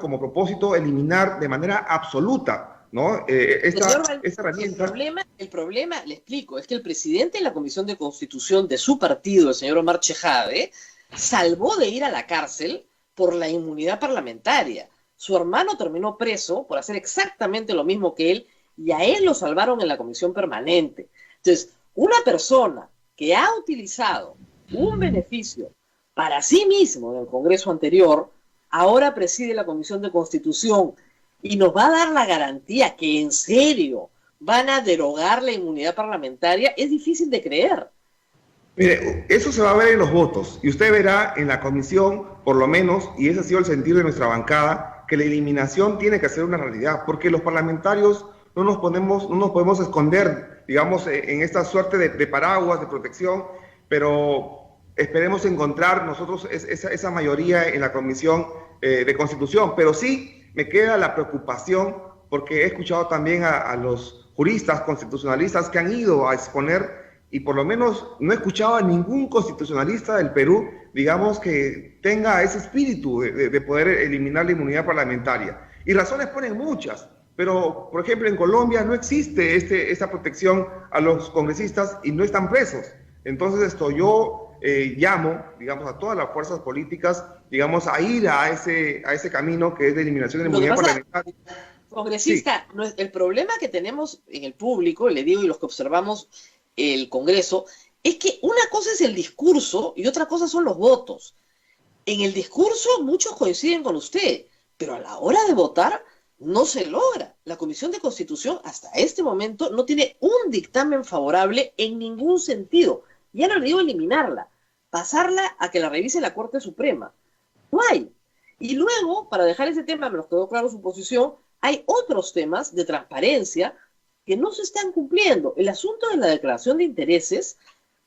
L: como propósito eliminar de manera absoluta, ¿no? Esta herramienta.
G: El problema, le explico, es que el presidente de la Comisión de Constitución de su partido, el señor Omar Chejade, salvó de ir a la cárcel por la inmunidad parlamentaria. Su hermano terminó preso por hacer exactamente lo mismo que él, y a él lo salvaron en la comisión permanente. Entonces, una persona que ha utilizado un beneficio para sí mismo en el Congreso anterior, ahora preside la Comisión de Constitución y nos va a dar la garantía que en serio van a derogar la inmunidad parlamentaria, es difícil de creer.
L: Mire, eso se va a ver en los votos, y usted verá en la comisión, por lo menos, y ese ha sido el sentido de nuestra bancada, que la eliminación tiene que ser una realidad, porque los parlamentarios no nos podemos esconder, en esta suerte de paraguas, de protección, pero esperemos encontrar nosotros esa mayoría en la Comisión de Constitución. Pero sí me queda la preocupación, porque he escuchado también a los juristas constitucionalistas que han ido a exponer, y por lo menos no he escuchado a ningún constitucionalista del Perú, que tenga ese espíritu de poder eliminar la inmunidad parlamentaria. Y razones ponen muchas, pero por ejemplo en Colombia no existe esta protección a los congresistas y no están presos. Entonces yo llamo, a todas las fuerzas políticas, a ir a ese camino que es de eliminación de la inmunidad parlamentaria.
G: Congresista, sí. El problema que tenemos en el público, le digo, y los que observamos el Congreso, es que una cosa es el discurso y otra cosa son los votos. En el discurso muchos coinciden con usted, pero a la hora de votar no se logra. La Comisión de Constitución hasta este momento no tiene un dictamen favorable en ningún sentido. Ya no le digo eliminarla, pasarla a que la revise la Corte Suprema. No hay. Y luego, para dejar ese tema, me nos quedó claro su posición, hay otros temas de transparencia que no se están cumpliendo. El asunto de la declaración de intereses,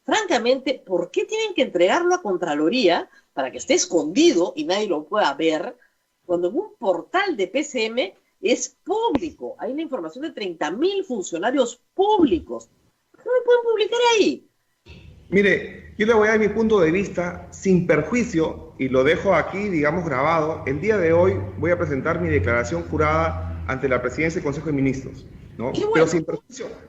G: francamente, ¿por qué tienen que entregarlo a Contraloría para que esté escondido y nadie lo pueda ver, cuando en un portal de PCM es público? Hay una información de 30.000 funcionarios públicos. ¿Por qué no me pueden publicar ahí?
L: Mire, yo le voy a dar mi punto de vista sin perjuicio, y lo dejo aquí, digamos, grabado. El día de hoy voy a presentar mi declaración jurada ante la Presidencia del Consejo de Ministros, ¿no?
G: Bueno.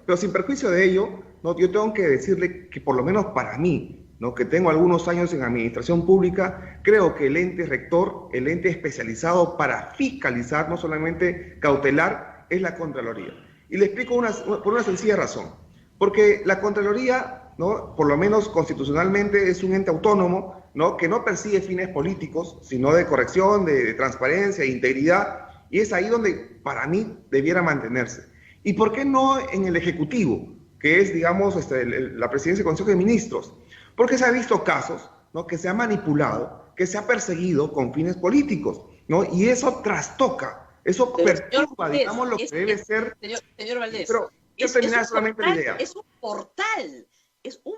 L: Pero sin perjuicio de ello, ¿no? Yo tengo que decirle que por lo menos para mí, ¿no? Que tengo algunos años en administración pública, creo que el ente rector, el ente especializado para fiscalizar, no solamente cautelar, es la Contraloría. Y le explico por una sencilla razón. Porque la Contraloría, ¿no? Por lo menos constitucionalmente, es un ente autónomo, ¿no? Que no persigue fines políticos, sino de corrección, de transparencia, de integridad, y es ahí donde para mí debiera mantenerse. ¿Y por qué no en el Ejecutivo, que es, digamos, la Presidencia del Consejo de Ministros? Porque se ha visto casos, ¿no? Que se ha manipulado, que se ha perseguido con fines políticos, ¿no? Y eso trastoca, eso perturba, digamos, lo que debe ser.
G: Señor Valdés,
L: pero yo terminar solamente la idea.
G: Es un portal.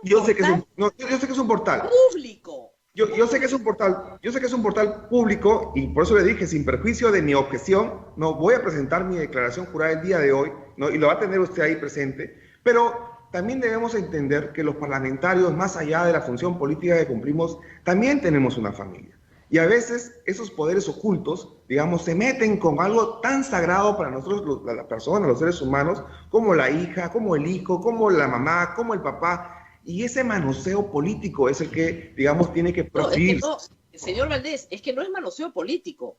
L: Yo sé que es un portal
G: público.
L: Yo sé que es un portal público, y por eso le dije, sin perjuicio de mi objeción, no voy a presentar mi declaración jurada el día de hoy, ¿no? Y lo va a tener usted ahí presente, pero también debemos entender que los parlamentarios, más allá de la función política que cumplimos, también tenemos una familia. Y a veces esos poderes ocultos, digamos, se meten con algo tan sagrado para nosotros, las personas, los seres humanos, como la hija, como el hijo, como la mamá, como el papá. Y ese manoseo político es el que, digamos, tiene que prohibirse.
G: No, señor Valdés, es que no es manoseo político.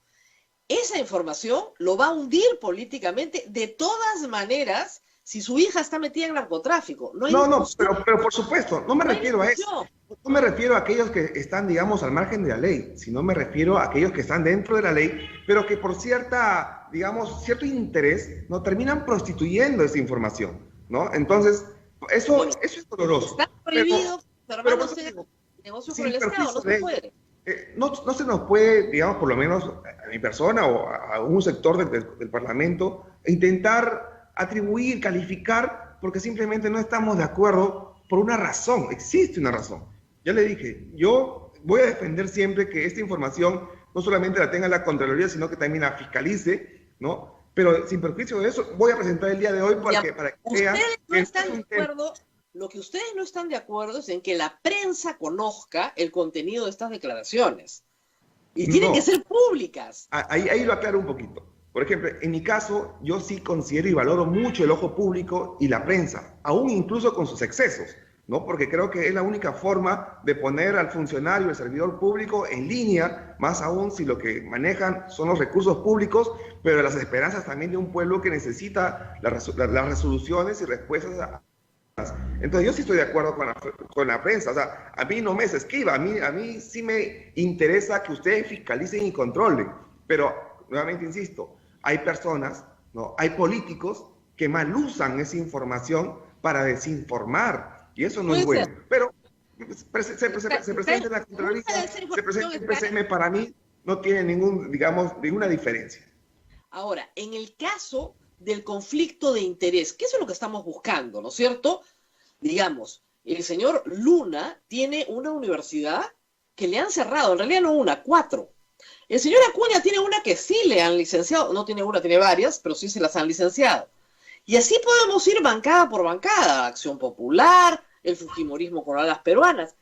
G: Esa información lo va a hundir políticamente de todas maneras si su hija está metida en narcotráfico. Pero por supuesto, no me refiero a eso. No me refiero a aquellos que están, digamos, al margen de la ley, sino me refiero a aquellos que están dentro de la ley, pero que por cierto interés, no terminan prostituyendo esa información, ¿no? Entonces, eso es doloroso. Está prohibido, pero negocio con el Estado, no se puede. No se nos puede, digamos, por lo menos a mi persona o a un sector del Parlamento, intentar atribuir, calificar, porque simplemente no estamos de acuerdo por una razón. Existe una razón. Ya le dije, yo voy a defender siempre que esta información no solamente la tenga la Contraloría, sino que también la fiscalice, ¿no? Pero sin perjuicio de eso, voy a presentar el día de hoy para que vean. Ustedes no están de acuerdo. Lo que ustedes no están de acuerdo es en que la prensa conozca el contenido de estas declaraciones. Y tienen que ser públicas. Ahí lo aclaro un poquito. Por ejemplo, en mi caso, yo sí considero y valoro mucho el ojo público y la prensa, aún incluso con sus excesos, ¿no? Porque creo que es la única forma de poner al funcionario, el servidor público, en línea, más aún si lo que manejan son los recursos públicos, pero las esperanzas también de un pueblo que necesita las resoluciones y respuestas. Entonces yo sí estoy de acuerdo con la prensa. O sea, a mí no me se esquiva, a mí sí me interesa que ustedes fiscalicen y controlen, pero nuevamente insisto, hay personas, ¿no? Hay políticos que mal usan esa información para desinformar, y eso no es bueno. Pero se presenta en la Contraloría, se presenta en PCM, para mí no tiene ninguna diferencia. Ahora, en el caso del conflicto de interés, que eso es lo que estamos buscando, ¿no es cierto? Digamos, el señor Luna tiene una universidad que le han cerrado, en realidad no una, 4. El señor Acuña tiene una que sí le han licenciado, no tiene una, tiene varias, pero sí se las han licenciado. Y así podemos ir bancada por bancada, Acción Popular, el fujimorismo con alas peruanas.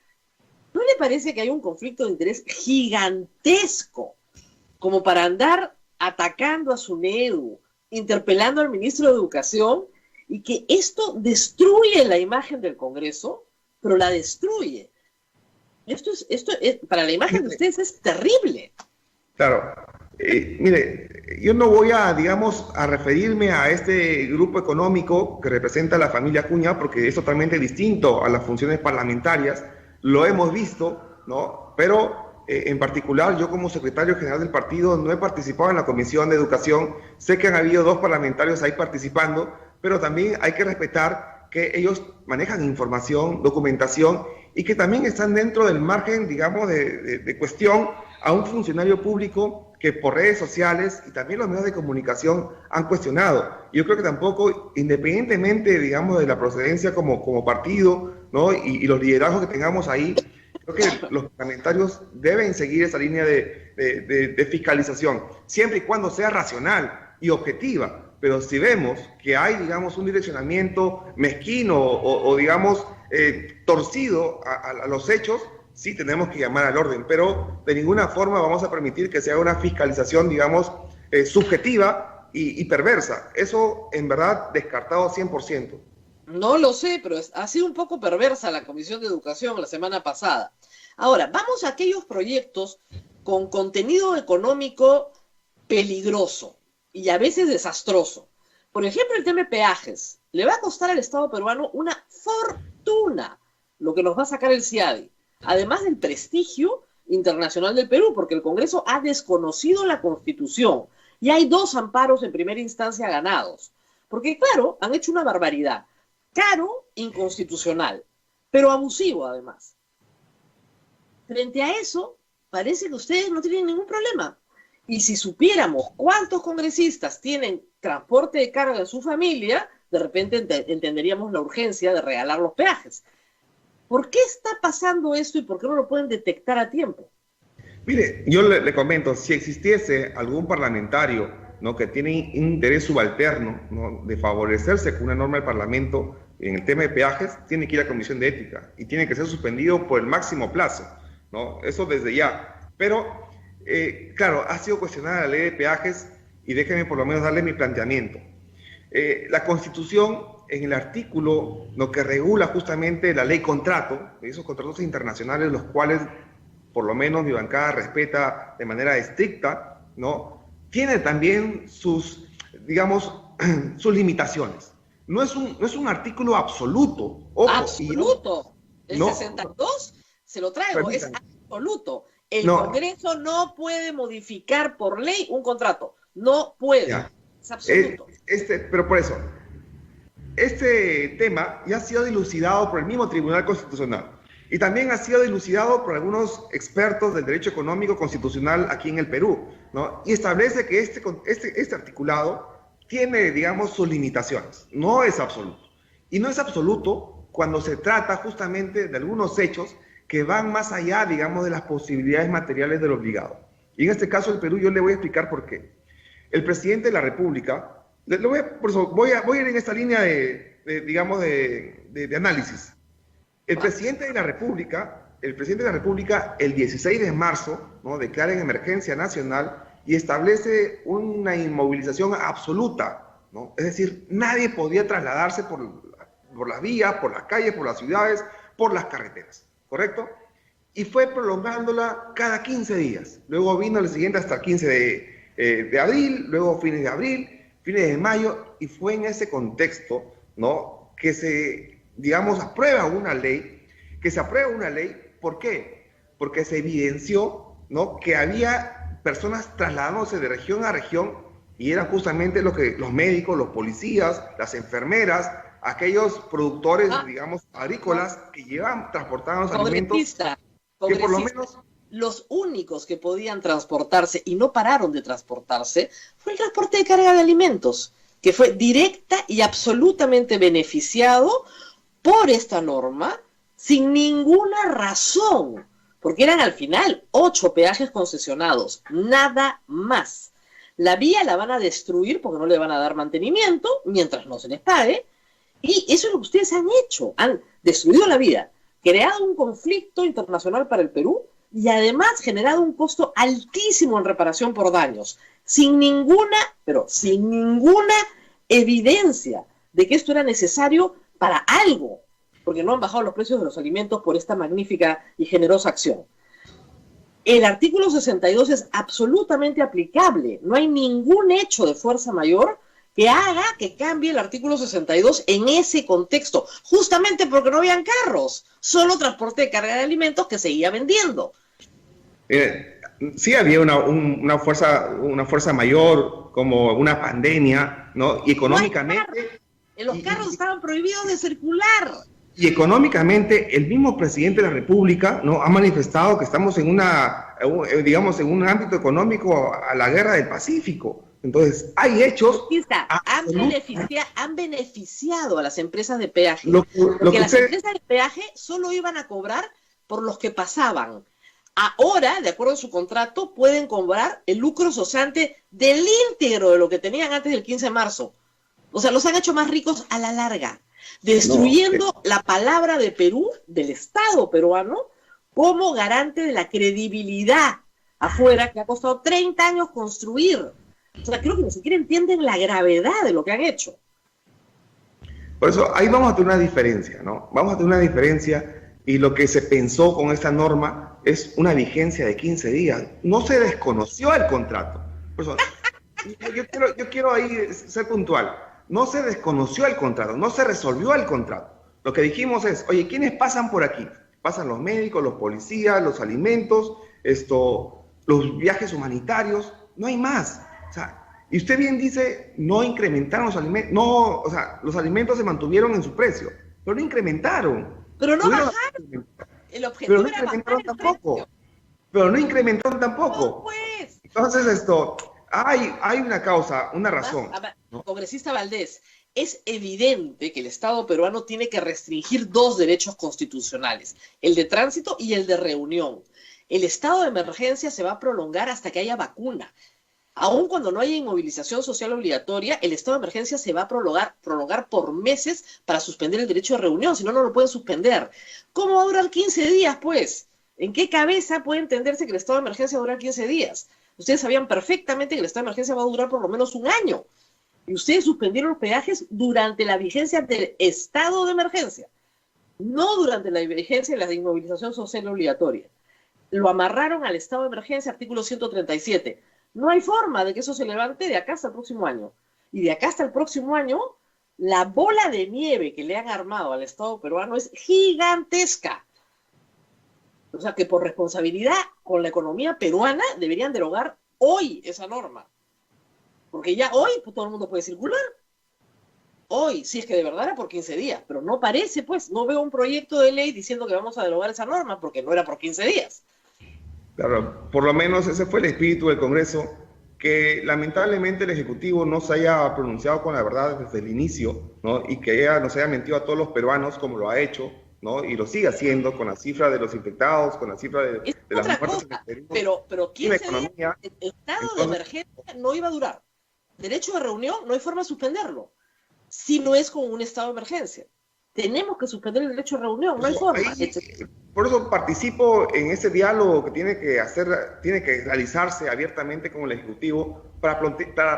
G: ¿No le parece que hay un conflicto de interés gigantesco como para andar atacando a SUNEDU, interpelando al ministro de Educación, y que esto destruye la imagen del Congreso, pero la destruye? Esto es para la imagen de ustedes es terrible. Claro. Mire, yo no voy a referirme a este grupo económico que representa a la familia Acuña, porque es totalmente distinto a las funciones parlamentarias, lo hemos visto, ¿no? Pero en particular, yo como secretario general del partido no he participado en la Comisión de Educación. Sé que han habido 2 parlamentarios ahí participando, pero también hay que respetar
L: que ellos manejan información, documentación, y que también están dentro del margen, digamos, de cuestión a un funcionario público que por redes sociales y también los medios de comunicación han cuestionado. Yo creo que tampoco, independientemente, digamos, de la procedencia como partido, ¿no? y los liderazgos que tengamos ahí, creo que los parlamentarios deben seguir esa línea de fiscalización, siempre y cuando sea racional y objetiva. Pero si vemos que hay, digamos, un direccionamiento mezquino o digamos, torcido a los hechos, sí tenemos que llamar al orden, pero de ninguna forma vamos a permitir que se haga una fiscalización, digamos, subjetiva y perversa. Eso, en verdad, descartado 100%.
G: No lo sé, pero ha sido un poco perversa la Comisión de Educación la semana pasada. Ahora, vamos a aquellos proyectos con contenido económico peligroso y a veces desastroso. Por ejemplo, el tema de peajes. Le va a costar al Estado peruano una fortuna lo que nos va a sacar el CIADI. Además del prestigio internacional del Perú, porque el Congreso ha desconocido la Constitución y hay 2 amparos en primera instancia ganados. Porque, claro, han hecho una barbaridad. Caro, inconstitucional, pero abusivo además. Frente a eso, parece que ustedes no tienen ningún problema. Y si supiéramos cuántos congresistas tienen transporte de carga en su familia, de repente entenderíamos la urgencia de regalar los peajes. ¿Por qué está pasando esto y por qué no lo pueden detectar a tiempo?
L: Mire, yo le comento, si existiese algún parlamentario, ¿no?, que tiene interés subalterno, ¿no?, de favorecerse con una norma del Parlamento en el tema de peajes, tiene que ir a Comisión de Ética y tiene que ser suspendido por el máximo plazo, ¿no? Eso desde ya. Pero, claro, ha sido cuestionada la ley de peajes y déjenme por lo menos darle mi planteamiento. La Constitución, en el artículo lo que regula justamente la ley contrato, esos contratos internacionales, los cuales por lo menos mi bancada respeta de manera estricta, ¿no?, tiene también sus, digamos, sus limitaciones. No es un artículo absoluto. Ojo,
G: absoluto. El
L: no,
G: 62 se lo traigo,
L: permítanme.
G: Es absoluto. El Congreso no puede modificar por ley un contrato. No puede.
L: Ya.
G: Es absoluto.
L: Pero por eso, este tema ya ha sido dilucidado por el mismo Tribunal Constitucional y también ha sido dilucidado por algunos expertos del derecho económico constitucional aquí en el Perú, ¿no? Y establece que este articulado tiene, digamos, sus limitaciones. No es absoluto. Y no es absoluto cuando se trata justamente de algunos hechos que van más allá, digamos, de las posibilidades materiales del obligado. Y en este caso el Perú, yo le voy a explicar por qué. El presidente de la República, por eso voy a ir en esta línea de análisis. El presidente de la República, el 16 de marzo, ¿no?, declara en emergencia nacional y establece una inmovilización absoluta, ¿no? Es decir, nadie podía trasladarse por las vías, por las calles, por las ciudades, por las carreteras, ¿correcto? Y fue prolongándola cada 15 días. Luego vino el siguiente hasta el 15 de abril, luego fines de abril, fines de mayo, y fue en ese contexto, ¿no?, que se, digamos, aprueba una ley. ¿Por qué? Porque se evidenció, ¿no?, que había personas trasladándose de región a región y eran justamente los médicos, los policías, las enfermeras, aquellos productores, digamos, agrícolas que transportaban los alimentos que por lo menos...
G: Los únicos que podían transportarse y no pararon de transportarse fue el transporte de carga de alimentos, que fue directa y absolutamente beneficiado por esta norma sin ninguna razón, porque eran al final 8 peajes concesionados, nada más. La vía la van a destruir porque no le van a dar mantenimiento mientras no se les pague, y eso es lo que ustedes han hecho, han destruido la vía, creado un conflicto internacional para el Perú y además generado un costo altísimo en reparación por daños, sin ninguna evidencia de que esto era necesario para algo, porque no han bajado los precios de los alimentos por esta magnífica y generosa acción. El artículo 62 es absolutamente aplicable, no hay ningún hecho de fuerza mayor que haga que cambie el artículo 62 en ese contexto, justamente porque no habían carros, solo transporte de carga de alimentos que seguía vendiendo.
L: Sí había una fuerza mayor, como una pandemia, ¿no? Y económicamente...
G: Los carros estaban prohibidos de circular.
L: Y económicamente, el mismo presidente de la República, ¿no?, ha manifestado que estamos en digamos, en un ámbito económico a la guerra del Pacífico. Entonces, hay hechos...
G: Han beneficiado a las empresas de peaje. Porque las empresas de peaje solo iban a cobrar por los que pasaban. Ahora, de acuerdo a su contrato, pueden cobrar el lucro cesante del íntegro de lo que tenían antes del 15 de marzo. O sea, los han hecho más ricos a la larga, destruyendo la palabra de Perú, del Estado peruano, como garante de la credibilidad afuera, que ha costado 30 años construir. O sea, creo que ni siquiera entienden la gravedad de lo que han hecho.
L: Por eso, ahí vamos a tener una diferencia, ¿no? Vamos a tener una diferencia, y lo que se pensó con esta norma es una vigencia de 15 días. No se desconoció el contrato. Por eso, yo quiero ahí ser puntual. No se desconoció el contrato, no se resolvió el contrato. Lo que dijimos es, oye, ¿quiénes pasan por aquí? Pasan los médicos, los policías, los alimentos, los viajes humanitarios, no hay más. O sea, y usted bien dice, no incrementaron los alimentos, no, o sea, los alimentos se mantuvieron en su precio, pero no incrementaron.
G: Pero no bajaron. El objetivo era bajar el precio.
L: Pero no incrementaron tampoco.
G: No, pues.
L: Entonces, hay una causa, una razón.
G: ¿No? Congresista Valdés, es evidente que el Estado peruano tiene que restringir dos derechos constitucionales, el de tránsito y el de reunión. El estado de emergencia se va a prolongar hasta que haya vacuna. Aun cuando no haya inmovilización social obligatoria, el estado de emergencia se va a prolongar por meses para suspender el derecho de reunión, si no, no lo pueden suspender. ¿Cómo va a durar 15 días, pues? ¿En qué cabeza puede entenderse que el estado de emergencia va a durar 15 días? Ustedes sabían perfectamente que el estado de emergencia va a durar por lo menos un año. Y ustedes suspendieron los peajes durante la vigencia del estado de emergencia, no durante la vigencia de la inmovilización social obligatoria. Lo amarraron al estado de emergencia, artículo 137. No hay forma de que eso se levante de acá hasta el próximo año. Y de acá hasta el próximo año, la bola de nieve que le han armado al Estado peruano es gigantesca. O sea que por responsabilidad con la economía peruana deberían derogar hoy esa norma. Porque ya hoy pues, todo el mundo puede circular. Hoy, si es que de verdad era por 15 días. Pero no parece, pues, no veo un proyecto de ley diciendo que vamos a derogar esa norma porque no era por 15 días.
L: Claro, por lo menos ese fue el espíritu del Congreso, que lamentablemente el Ejecutivo no se haya pronunciado con la verdad desde el inicio, ¿no? Y que ella nos haya mentido a todos los peruanos como lo ha hecho, ¿no? Y lo sigue haciendo con la cifra de los infectados, con la cifra de las muertes en el Perú.
G: Pero 15 días, el estado de emergencia no iba a durar. Derecho de reunión, no hay forma de suspenderlo, si no es con un estado de emergencia. Tenemos que suspender el derecho de reunión, no hay forma.
L: Por eso participo en ese diálogo que tiene que realizarse abiertamente con el Ejecutivo para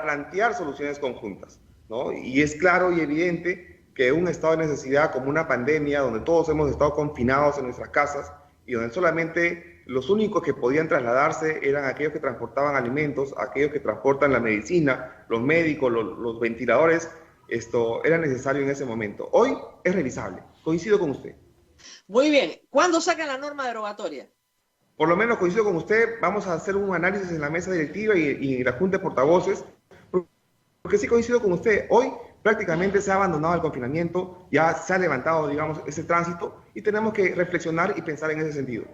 L: plantear soluciones conjuntas, ¿no? Y es claro y evidente que un estado de necesidad como una pandemia, donde todos hemos estado confinados en nuestras casas y donde solamente los únicos que podían trasladarse eran aquellos que transportaban alimentos, aquellos que transportan la medicina, los médicos, los ventiladores, esto era necesario en ese momento. Hoy es revisable, coincido con usted.
G: Muy bien, ¿cuándo sacan la norma derogatoria?
L: Por lo menos coincido con usted, vamos a hacer un análisis en la mesa directiva y en la Junta de Portavoces, porque sí coincido con usted, hoy prácticamente se ha abandonado el confinamiento, ya se ha levantado, digamos, ese tránsito y tenemos que reflexionar y pensar en ese sentido.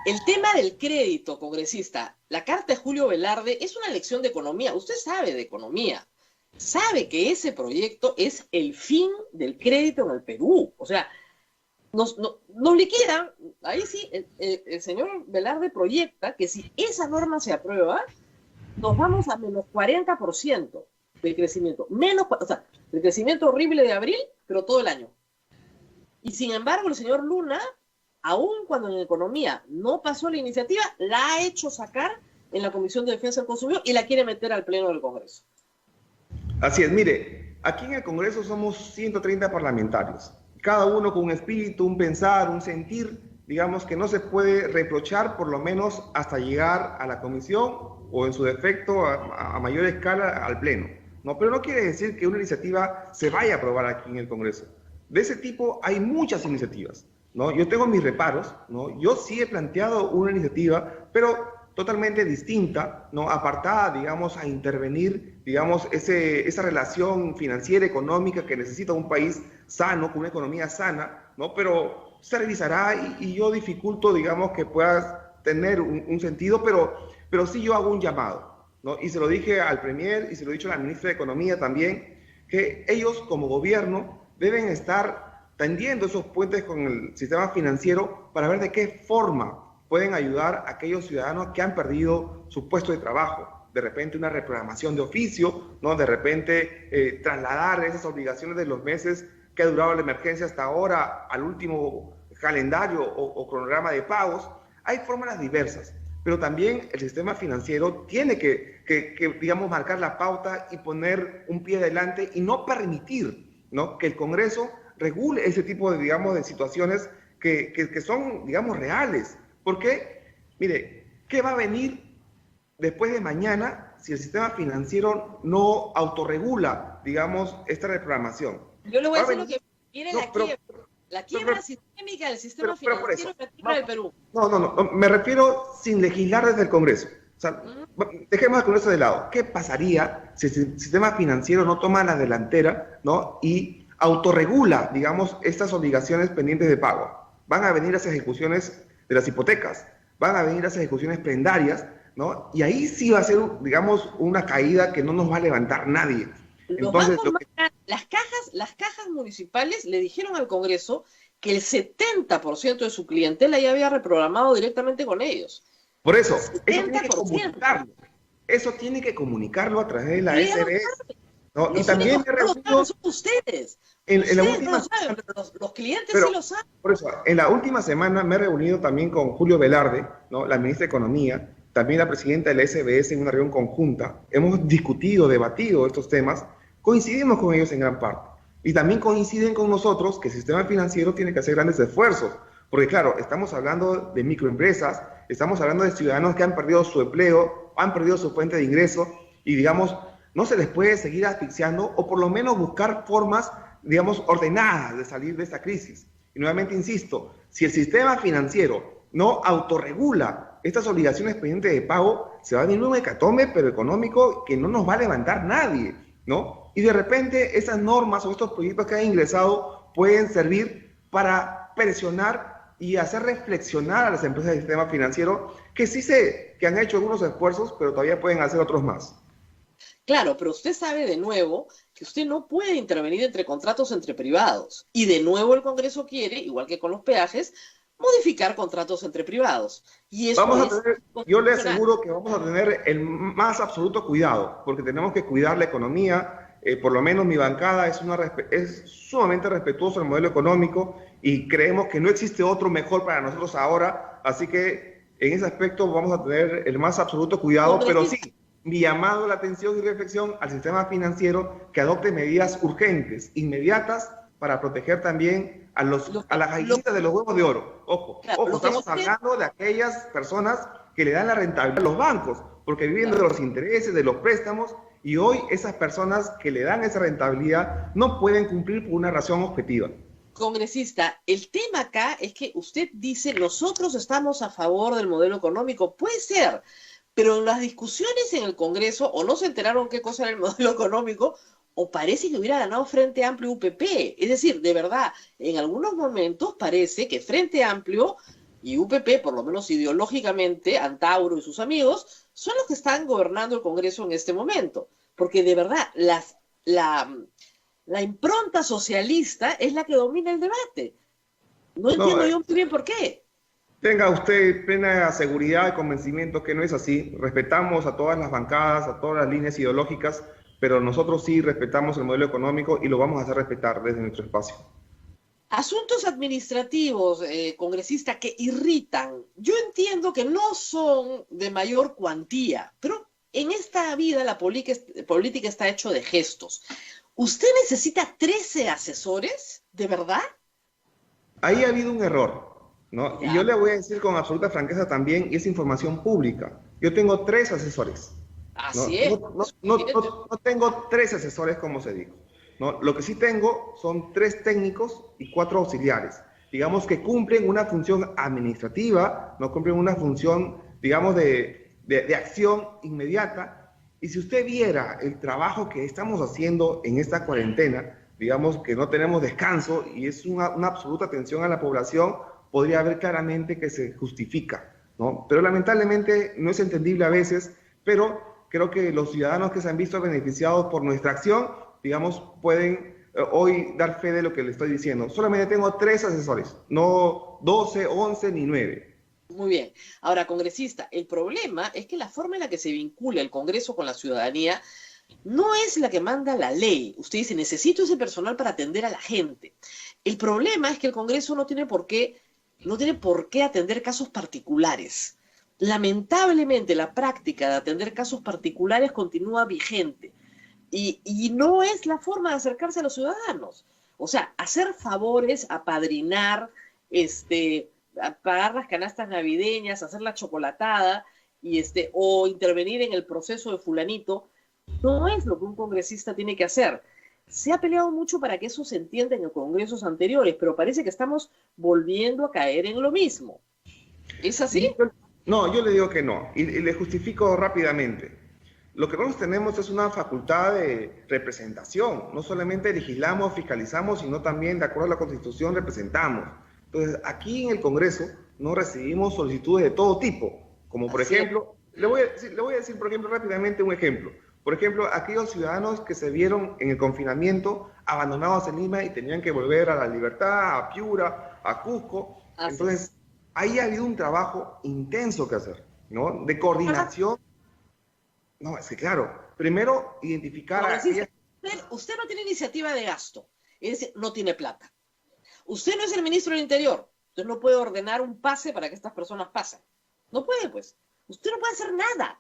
G: El tema del crédito, congresista, la carta de Julio Velarde es una lección de economía, usted sabe de economía. Sabe que ese proyecto es el fin del crédito en el Perú. O sea, nos liquidan. Ahí sí, el señor Velarde proyecta que si esa norma se aprueba, nos vamos a menos 40% de crecimiento. O sea, el crecimiento horrible de abril, pero todo el año. Y sin embargo, el señor Luna, aun cuando en economía no pasó la iniciativa, la ha hecho sacar en la Comisión de Defensa del Consumidor y la quiere meter al Pleno del Congreso.
L: Así es, mire, aquí en el Congreso somos 130 parlamentarios, cada uno con un espíritu, un pensar, un sentir, digamos que no se puede reprochar por lo menos hasta llegar a la comisión o en su defecto a mayor escala al Pleno, ¿no? Pero no quiere decir que una iniciativa se vaya a aprobar aquí en el Congreso. De ese tipo hay muchas iniciativas, ¿no? Yo tengo mis reparos, ¿no? Yo sí he planteado una iniciativa, pero totalmente distinta, ¿no? Apartada, digamos, a intervenir, digamos, esa relación financiera, económica que necesita un país sano, con una economía sana, ¿no? Pero se revisará y yo dificulto, digamos, que pueda tener un sentido, pero sí yo hago un llamado, ¿no? Y se lo dije al Premier y se lo he dicho a la Ministra de Economía también, que ellos como gobierno deben estar tendiendo esos puentes con el sistema financiero para ver de qué forma pueden ayudar a aquellos ciudadanos que han perdido su puesto de trabajo. De repente una reprogramación de oficio, ¿no? De repente trasladar esas obligaciones de los meses que ha durado la emergencia hasta ahora al último calendario o cronograma de pagos. Hay fórmulas diversas, pero también el sistema financiero tiene que digamos, marcar la pauta y poner un pie adelante y no permitir, ¿no? Que el Congreso regule ese tipo de, digamos, de situaciones que son, digamos, reales. Porque, mire, ¿qué va a venir después de mañana si el sistema financiero no autorregula, digamos, esta reprogramación?
G: Yo le voy a decir lo que viene la quiebra sistémica del sistema financiero que quiebra el Perú.
L: No, me refiero sin legislar desde el Congreso. O sea, dejemos al Congreso de lado. ¿Qué pasaría si el sistema financiero no toma la delantera, ¿no? Y autorregula, digamos, estas obligaciones pendientes de pago? Van a venir las ejecuciones de las hipotecas, van a venir las ejecuciones prendarias, ¿no? Y ahí sí va a ser, digamos, una caída que no nos va a levantar nadie. Entonces,
G: las cajas municipales le dijeron al Congreso que el 70% de su clientela ya había reprogramado directamente con ellos.
L: Por eso, eso tiene que comunicarlo a través de la SBS, ¿no? Y también me refiero,
G: son ustedes. Los clientes sí lo saben.
L: Por eso, en la última semana me he reunido también con Julio Velarde, ¿no? La ministra de Economía, también la presidenta de la SBS en una reunión conjunta. Hemos discutido, debatido estos temas, coincidimos con ellos en gran parte. Y también coinciden con nosotros que el sistema financiero tiene que hacer grandes esfuerzos. Porque claro, estamos hablando de microempresas, estamos hablando de ciudadanos que han perdido su empleo, han perdido su fuente de ingreso y, digamos, no se les puede seguir asfixiando o por lo menos buscar formas, digamos, ordenadas de salir de esta crisis. Y nuevamente insisto, si el sistema financiero no autorregula estas obligaciones pendientes de pago, se va a venir un hecatombe, pero económico, que no nos va a levantar nadie, ¿no? Y de repente esas normas o estos proyectos que han ingresado pueden servir para presionar y hacer reflexionar a las empresas del sistema financiero que sí sé que han hecho algunos esfuerzos, pero todavía pueden hacer otros más.
G: Claro, pero usted sabe de nuevo que usted no puede intervenir entre contratos entre privados. Y de nuevo el Congreso quiere, igual que con los peajes, modificar contratos entre privados. Y eso
L: yo le aseguro que vamos a tener el más absoluto cuidado, porque tenemos que cuidar la economía. Por lo menos mi bancada es sumamente respetuoso del modelo económico y creemos que no existe otro mejor para nosotros ahora. Así que en ese aspecto vamos a tener el más absoluto cuidado, pero sí, mi llamado a la atención y reflexión al sistema financiero que adopte medidas urgentes, inmediatas, para proteger también a las gallinitas de los huevos de oro. Ojo, estamos hablando de aquellas personas que le dan la rentabilidad a los bancos, porque viven de los intereses, de los préstamos, y hoy esas personas que le dan esa rentabilidad no pueden cumplir por una razón objetiva.
G: Congresista, el tema acá es que usted dice, nosotros estamos a favor del modelo económico, puede ser, pero en las discusiones en el Congreso o no se enteraron qué cosa era el modelo económico, o parece que hubiera ganado Frente Amplio UPP. Es decir, de verdad, en algunos momentos parece que Frente Amplio y UPP, por lo menos ideológicamente, Antauro y sus amigos, son los que están gobernando el Congreso en este momento. Porque de verdad, la impronta socialista es la que domina el debate. No entiendo yo muy bien por qué.
L: Tenga usted plena seguridad y convencimiento que no es así. Respetamos a todas las bancadas, a todas las líneas ideológicas, pero nosotros sí respetamos el modelo económico y lo vamos a hacer respetar desde nuestro espacio.
G: Asuntos administrativos, congresista, que irritan. Yo entiendo que no son de mayor cuantía, pero en esta vida la política está hecho de gestos. ¿Usted necesita 13 asesores? ¿De verdad?
L: Ahí ha habido un error, ¿no? Y yo le voy a decir con absoluta franqueza también, y es información pública. Yo tengo 3 asesores.
G: Así es.
L: No tengo 3 asesores, como se dijo, ¿no? Lo que sí tengo son 3 técnicos y 4 auxiliares, digamos que cumplen una función administrativa, no cumplen una función, digamos, de de acción inmediata. Y si usted viera el trabajo que estamos haciendo en esta cuarentena, digamos que no tenemos descanso y es una absoluta atención a la población, podría ver claramente que se justifica, ¿no? Pero lamentablemente no es entendible a veces, pero creo que los ciudadanos que se han visto beneficiados por nuestra acción, digamos, pueden hoy dar fe de lo que le estoy diciendo. Solamente tengo 3 asesores, no 12, 11 ni 9.
G: Muy bien. Ahora, congresista, el problema es que la forma en la que se vincula el Congreso con la ciudadanía no es la que manda la ley. Usted dice, necesito ese personal para atender a la gente. El problema es que el Congreso no tiene por qué atender casos particulares. Lamentablemente, la práctica de atender casos particulares continúa vigente. Y no es la forma de acercarse a los ciudadanos. O sea, hacer favores, apadrinar, a pagar las canastas navideñas, hacer la chocolatada, o intervenir en el proceso de fulanito, no es lo que un congresista tiene que hacer. Se ha peleado mucho para que eso se entienda en los congresos anteriores, pero parece que estamos volviendo a caer en lo mismo. ¿Es así?
L: No, yo le digo que no, y le justifico rápidamente. Lo que nosotros tenemos es una facultad de representación. No solamente legislamos, fiscalizamos, sino también, de acuerdo a la Constitución, representamos. Entonces, aquí en el Congreso no recibimos solicitudes de todo tipo, como por ejemplo, le voy a decir, por ejemplo, rápidamente un ejemplo. Por ejemplo, aquellos ciudadanos que se vieron en el confinamiento abandonados en Lima y tenían que volver a La Libertad, a Piura, a Cusco. Entonces, ahí ha habido un trabajo intenso que hacer, ¿no? De coordinación. No, es que claro, primero identificar a aquellas...
G: Usted no tiene iniciativa de gasto, es decir, no tiene plata. Usted no es el ministro del Interior, entonces no puede ordenar un pase para que estas personas pasen. No puede, pues. Usted no puede hacer nada.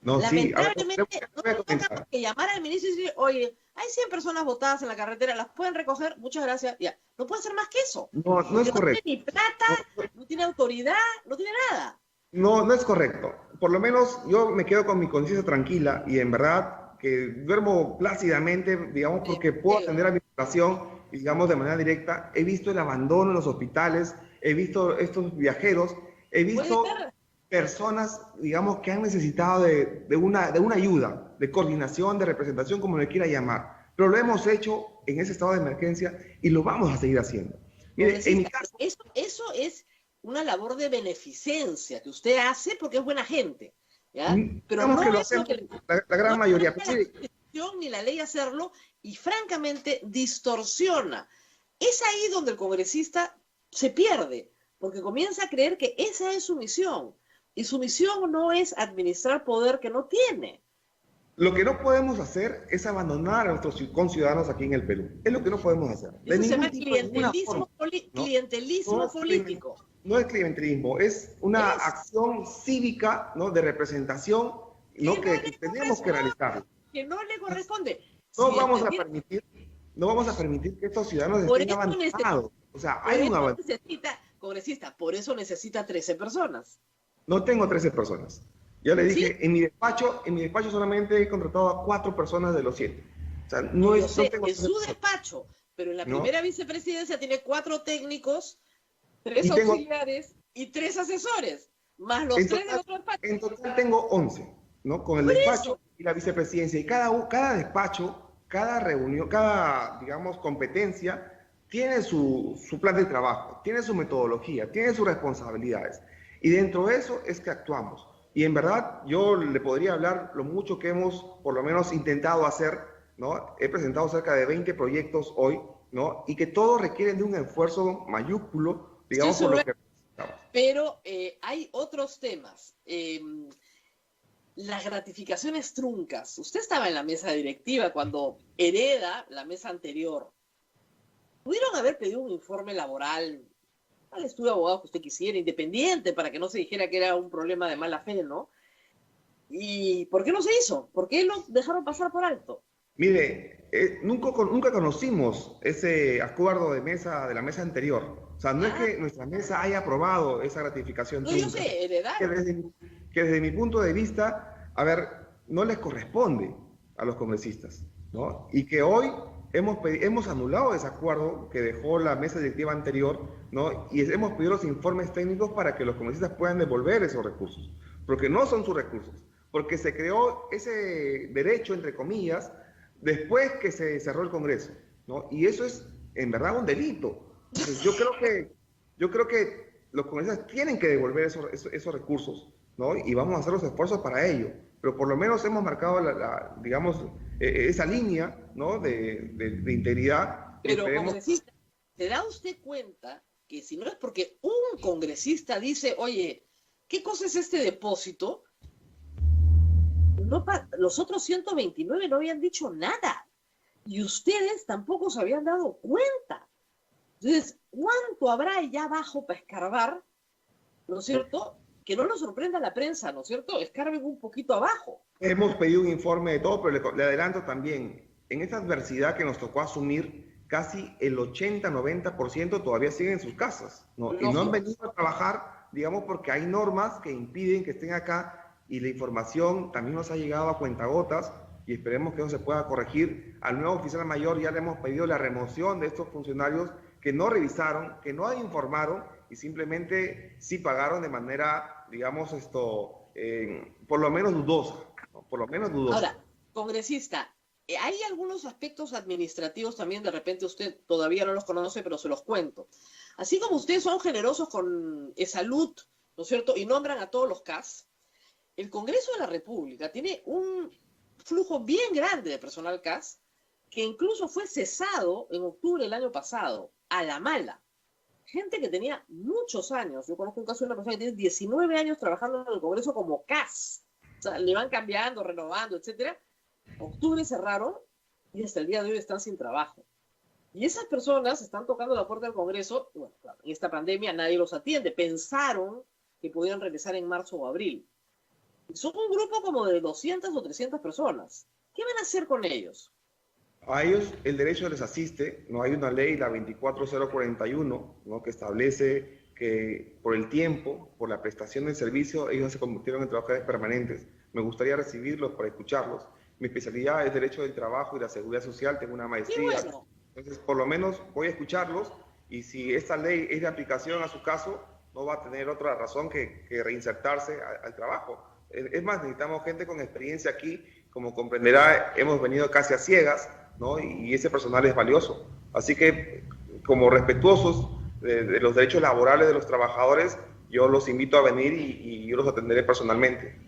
L: No,
G: lamentablemente, no tengo que llamar al ministro y decir, oye, hay 100 personas botadas en la carretera, ¿las pueden recoger? Muchas gracias. Ya. No puede hacer más que eso.
L: No es correcto.
G: No tiene ni plata, no tiene autoridad, no tiene nada.
L: No es correcto. Por lo menos yo me quedo con mi conciencia tranquila y en verdad que duermo plácidamente, digamos, porque puedo atender a mi población, digamos, de manera directa. He visto el abandono en los hospitales, he visto estos viajeros, he visto personas, digamos, que han necesitado de una ayuda, de coordinación, de representación, como le quiera llamar. Pero lo hemos hecho en ese estado de emergencia y lo vamos a seguir haciendo. Mire, en mi caso...
G: Eso es una labor de beneficencia que usted hace porque es buena gente, ¿ya? Pero no
L: que lo
G: es
L: hacemos
G: lo que
L: la gran mayoría.
G: No la Constitución ni la ley hacerlo y francamente distorsiona. Es ahí donde el congresista se pierde, porque comienza a creer que esa es su misión y su misión no es administrar poder que no tiene.
L: Lo que no podemos hacer es abandonar a nuestros conciudadanos aquí en el Perú. Es lo que no podemos hacer.
G: Eso se llama clientelismo político.
L: No es clientelismo, es una acción cívica, ¿no? De representación, ¿no? Que tenemos que realizar.
G: Que no le corresponde.
L: No vamos a permitir que estos ciudadanos estén abandonados. O sea, hay un avance.
G: Congresista, por eso necesita 13 personas.
L: No tengo 13 personas. Ya le dije, en mi despacho solamente he contratado a 4 personas de los 7. O sea, no tengo
G: en su despacho, pero en la primera vicepresidencia tiene 4 técnicos, 3 auxiliares y 3 asesores, más los 3 del otro despacho.
L: En total tengo 11, ¿no? Con el despacho y la vicepresidencia. Y cada despacho, cada reunión, cada, digamos, competencia, tiene su plan de trabajo, tiene su metodología, tiene sus responsabilidades. Y dentro de eso es que actuamos. Y en verdad, yo le podría hablar lo mucho que hemos, por lo menos, intentado hacer, ¿no? He presentado cerca de 20 proyectos hoy, ¿no? Y que todos requieren de un esfuerzo mayúsculo, digamos, por lo que necesitamos.
G: Pero hay otros temas. Las gratificaciones truncas. Usted estaba en la mesa directiva cuando hereda la mesa anterior. ¿Pudieron haber pedido un informe laboral al estudio de abogado que usted quisiera, independiente, para que no se dijera que era un problema de mala fe, ¿no? ¿Y por qué no se hizo? ¿Por qué lo dejaron pasar por alto?
L: Mire, nunca conocimos ese acuerdo de la mesa anterior. O sea, no es que nuestra mesa haya aprobado esa gratificación.
G: No, yo sé, heredar.
L: Que desde mi punto de vista, a ver, no les corresponde a los congresistas, ¿no? Y que hoy hemos anulado ese acuerdo que dejó la mesa directiva anterior, ¿no? Y hemos pedido los informes técnicos para que los congresistas puedan devolver esos recursos. porque no son sus recursos, porque se creó ese derecho, entre comillas, después que se cerró el Congreso, ¿no? Y eso es, en verdad, un delito. Entonces, yo creo que los congresistas tienen que devolver esos recursos, ¿no? Y vamos a hacer los esfuerzos para ello. Pero por lo menos hemos marcado, digamos, esa línea, ¿no? de integridad.
G: Pero, congresista, ¿se da usted cuenta que si no es porque un congresista dice, oye, ¿qué cosa es este depósito? Los otros 129 no habían dicho nada. Y ustedes tampoco se habían dado cuenta. Entonces, ¿cuánto habrá allá abajo para escarbar? ¿No es cierto? Que no nos sorprenda la prensa, ¿no es cierto? Escarben un poquito abajo.
L: Hemos pedido un informe de todo, pero le adelanto también, en esta adversidad que nos tocó asumir, casi el 80-90% todavía siguen en sus casas, ¿no? Y no han venido a trabajar, digamos, porque hay normas que impiden que estén acá y la información también nos ha llegado a cuentagotas y esperemos que eso se pueda corregir. Al nuevo oficial mayor ya le hemos pedido la remoción de estos funcionarios que no revisaron, que no informaron y simplemente sí pagaron de manera, digamos, por lo menos dudosa, ¿no? Por lo menos dudosa.
G: Ahora, congresista, hay algunos aspectos administrativos también, de repente usted todavía no los conoce, pero se los cuento. Así como ustedes son generosos con salud, ¿no es cierto?, y nombran a todos los CAS, el Congreso de la República tiene un flujo bien grande de personal CAS que incluso fue cesado en octubre del año pasado, a la mala. Gente que tenía muchos años. Yo conozco un caso de una persona que tiene 19 años trabajando en el Congreso como CAS. O sea, le van cambiando, renovando, etcétera. Octubre cerraron y hasta el día de hoy están sin trabajo. Y esas personas están tocando la puerta del Congreso. Y bueno, claro, en esta pandemia nadie los atiende. Pensaron que podían regresar en marzo o abril. Son un grupo como de 200 o 300 personas. ¿Qué van a hacer con ellos?
L: A ellos el derecho les asiste, no hay una ley, la 24041, ¿no? Que establece que por el tiempo, por la prestación del servicio, ellos se convirtieron en trabajadores permanentes. Me gustaría recibirlos para escucharlos. Mi especialidad es Derecho del Trabajo y la Seguridad Social, tengo una maestría.
G: Bueno.
L: Entonces, por lo menos voy a escucharlos y si esta ley es de aplicación a su caso, no va a tener otra razón que reinsertarse al trabajo. Es más, necesitamos gente con experiencia aquí. Como comprenderá, hemos venido casi a ciegas, ¿no? Y ese personal es valioso. Así que, como respetuosos de los derechos laborales de los trabajadores, yo los invito a venir y yo los atenderé personalmente.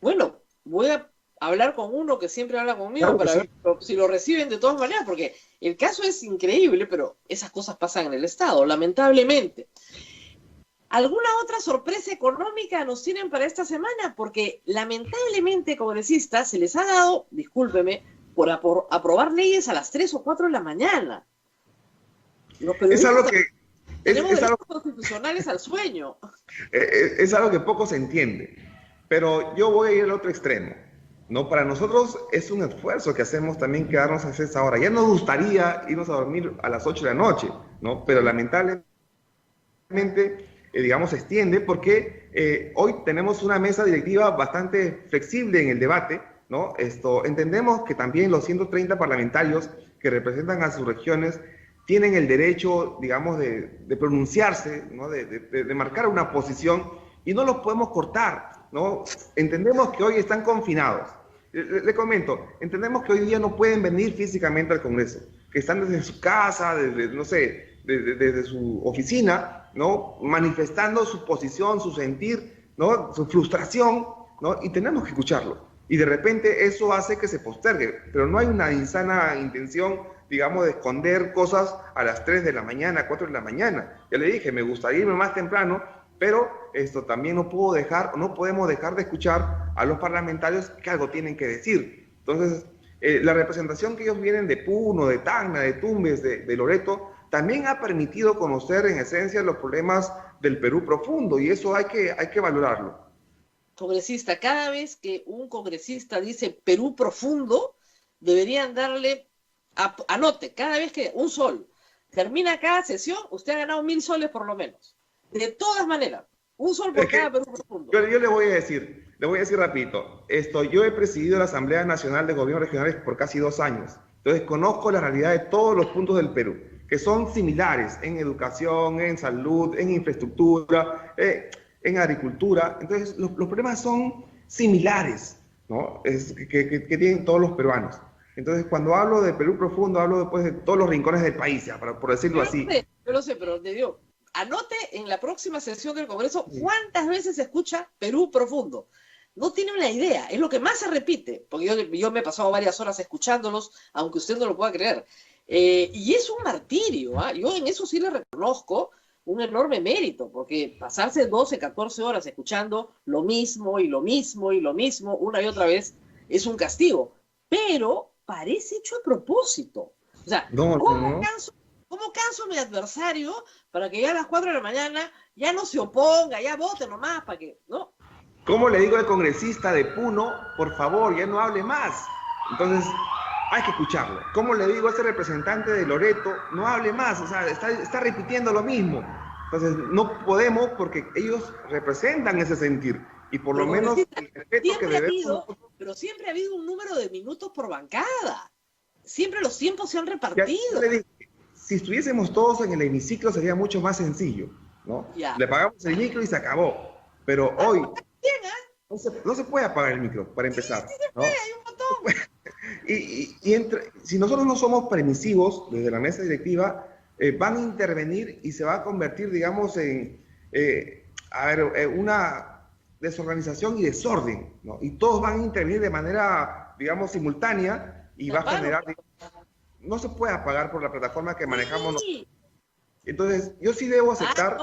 G: Bueno, voy a hablar con uno que siempre habla conmigo, claro, para ver si lo reciben de todas maneras, porque el caso es increíble, pero esas cosas pasan en el Estado, lamentablemente. ¿Alguna otra sorpresa económica nos tienen para esta semana? Porque lamentablemente, congresistas, se les ha dado, discúlpeme, por aprobar leyes a las 3 o 4 de la mañana.
L: Es algo que...
G: Tenemos derechos constitucionales al sueño.
L: Es algo que poco se entiende. Pero yo voy a ir al otro extremo, ¿no? Para nosotros es un esfuerzo que hacemos también quedarnos a esa hora. Ya nos gustaría irnos a dormir a las 8 de la noche, ¿no? Pero lamentablemente, digamos, se extiende porque hoy tenemos una mesa directiva bastante flexible en el debate, ¿no? Entendemos que también los 130 parlamentarios que representan a sus regiones tienen el derecho, digamos, de pronunciarse, ¿no? de marcar una posición y no los podemos cortar, ¿no? Entendemos que hoy están confinados. Le comento, entendemos que hoy día no pueden venir físicamente al Congreso, que están desde su casa, desde su oficina, ¿no? Manifestando su posición, su sentir, ¿no? Su frustración, ¿no? Y tenemos que escucharlo. Y de repente eso hace que se postergue, pero no hay una insana intención, digamos, de esconder cosas a las 3 de la mañana, 4 de la mañana. Ya le dije, me gustaría irme más temprano, pero también no podemos dejar de escuchar a los parlamentarios que algo tienen que decir. Entonces, la representación que ellos vienen de Puno, de Tacna, de Tumbes, de Loreto, también ha permitido conocer en esencia los problemas del Perú profundo, y eso hay que valorarlo.
G: Congresista, cada vez que un congresista dice Perú profundo, deberían darle, anote, cada vez que un sol termina cada sesión, usted ha ganado 1.000 soles por lo menos. De todas maneras, un sol por cada Perú profundo.
L: Yo le voy a decir rapidito, yo he presidido la Asamblea Nacional de Gobiernos Regionales por casi 2 años, entonces conozco la realidad de todos los puntos del Perú, que son similares en educación, en salud, en infraestructura, en agricultura. Entonces, los problemas son similares, ¿no? Que tienen todos los peruanos. Entonces, cuando hablo de Perú profundo, hablo después de todos los rincones del país, ya, por decirlo así.
G: Yo lo sé, pero te digo, anote en la próxima sesión del Congreso cuántas veces se escucha Perú profundo. No tiene una idea, es lo que más se repite, porque yo me he pasado varias horas escuchándolos, aunque usted no lo pueda creer. Y es un martirio, ¿eh? Yo en eso sí le reconozco un enorme mérito, porque pasarse 12, 14 horas escuchando lo mismo y lo mismo y lo mismo una y otra vez es un castigo, pero parece hecho a propósito. O sea, ¿cómo canso a mi adversario para que ya a las 4 de la mañana ya no se oponga, ya vote nomás para que, ¿no?
L: ¿Cómo le digo al congresista de Puno, por favor, ya no hable más? Entonces, hay que escucharlo. ¿Cómo le digo a ese representante de Loreto, no hable más? O sea, está repitiendo lo mismo. Entonces, no podemos porque ellos representan ese sentir. Y por lo menos el respeto que debemos...
G: Pero siempre ha habido un número de minutos por bancada. Siempre los tiempos se han repartido.
L: Si estuviésemos todos en el hemiciclo sería mucho más sencillo, ¿no? Le pagamos el micro y se acabó. Pero hoy no se puede apagar el micro, para empezar. ¿No?
G: Hay un botón.
L: Si nosotros no somos permisivos desde la mesa directiva, van a intervenir y se va a convertir, digamos, en una desorganización y desorden, ¿no? Y todos van a intervenir de manera, digamos, simultánea y va a generar... No se puede apagar por la plataforma que manejamos nosotros. Entonces, yo sí debo aceptar...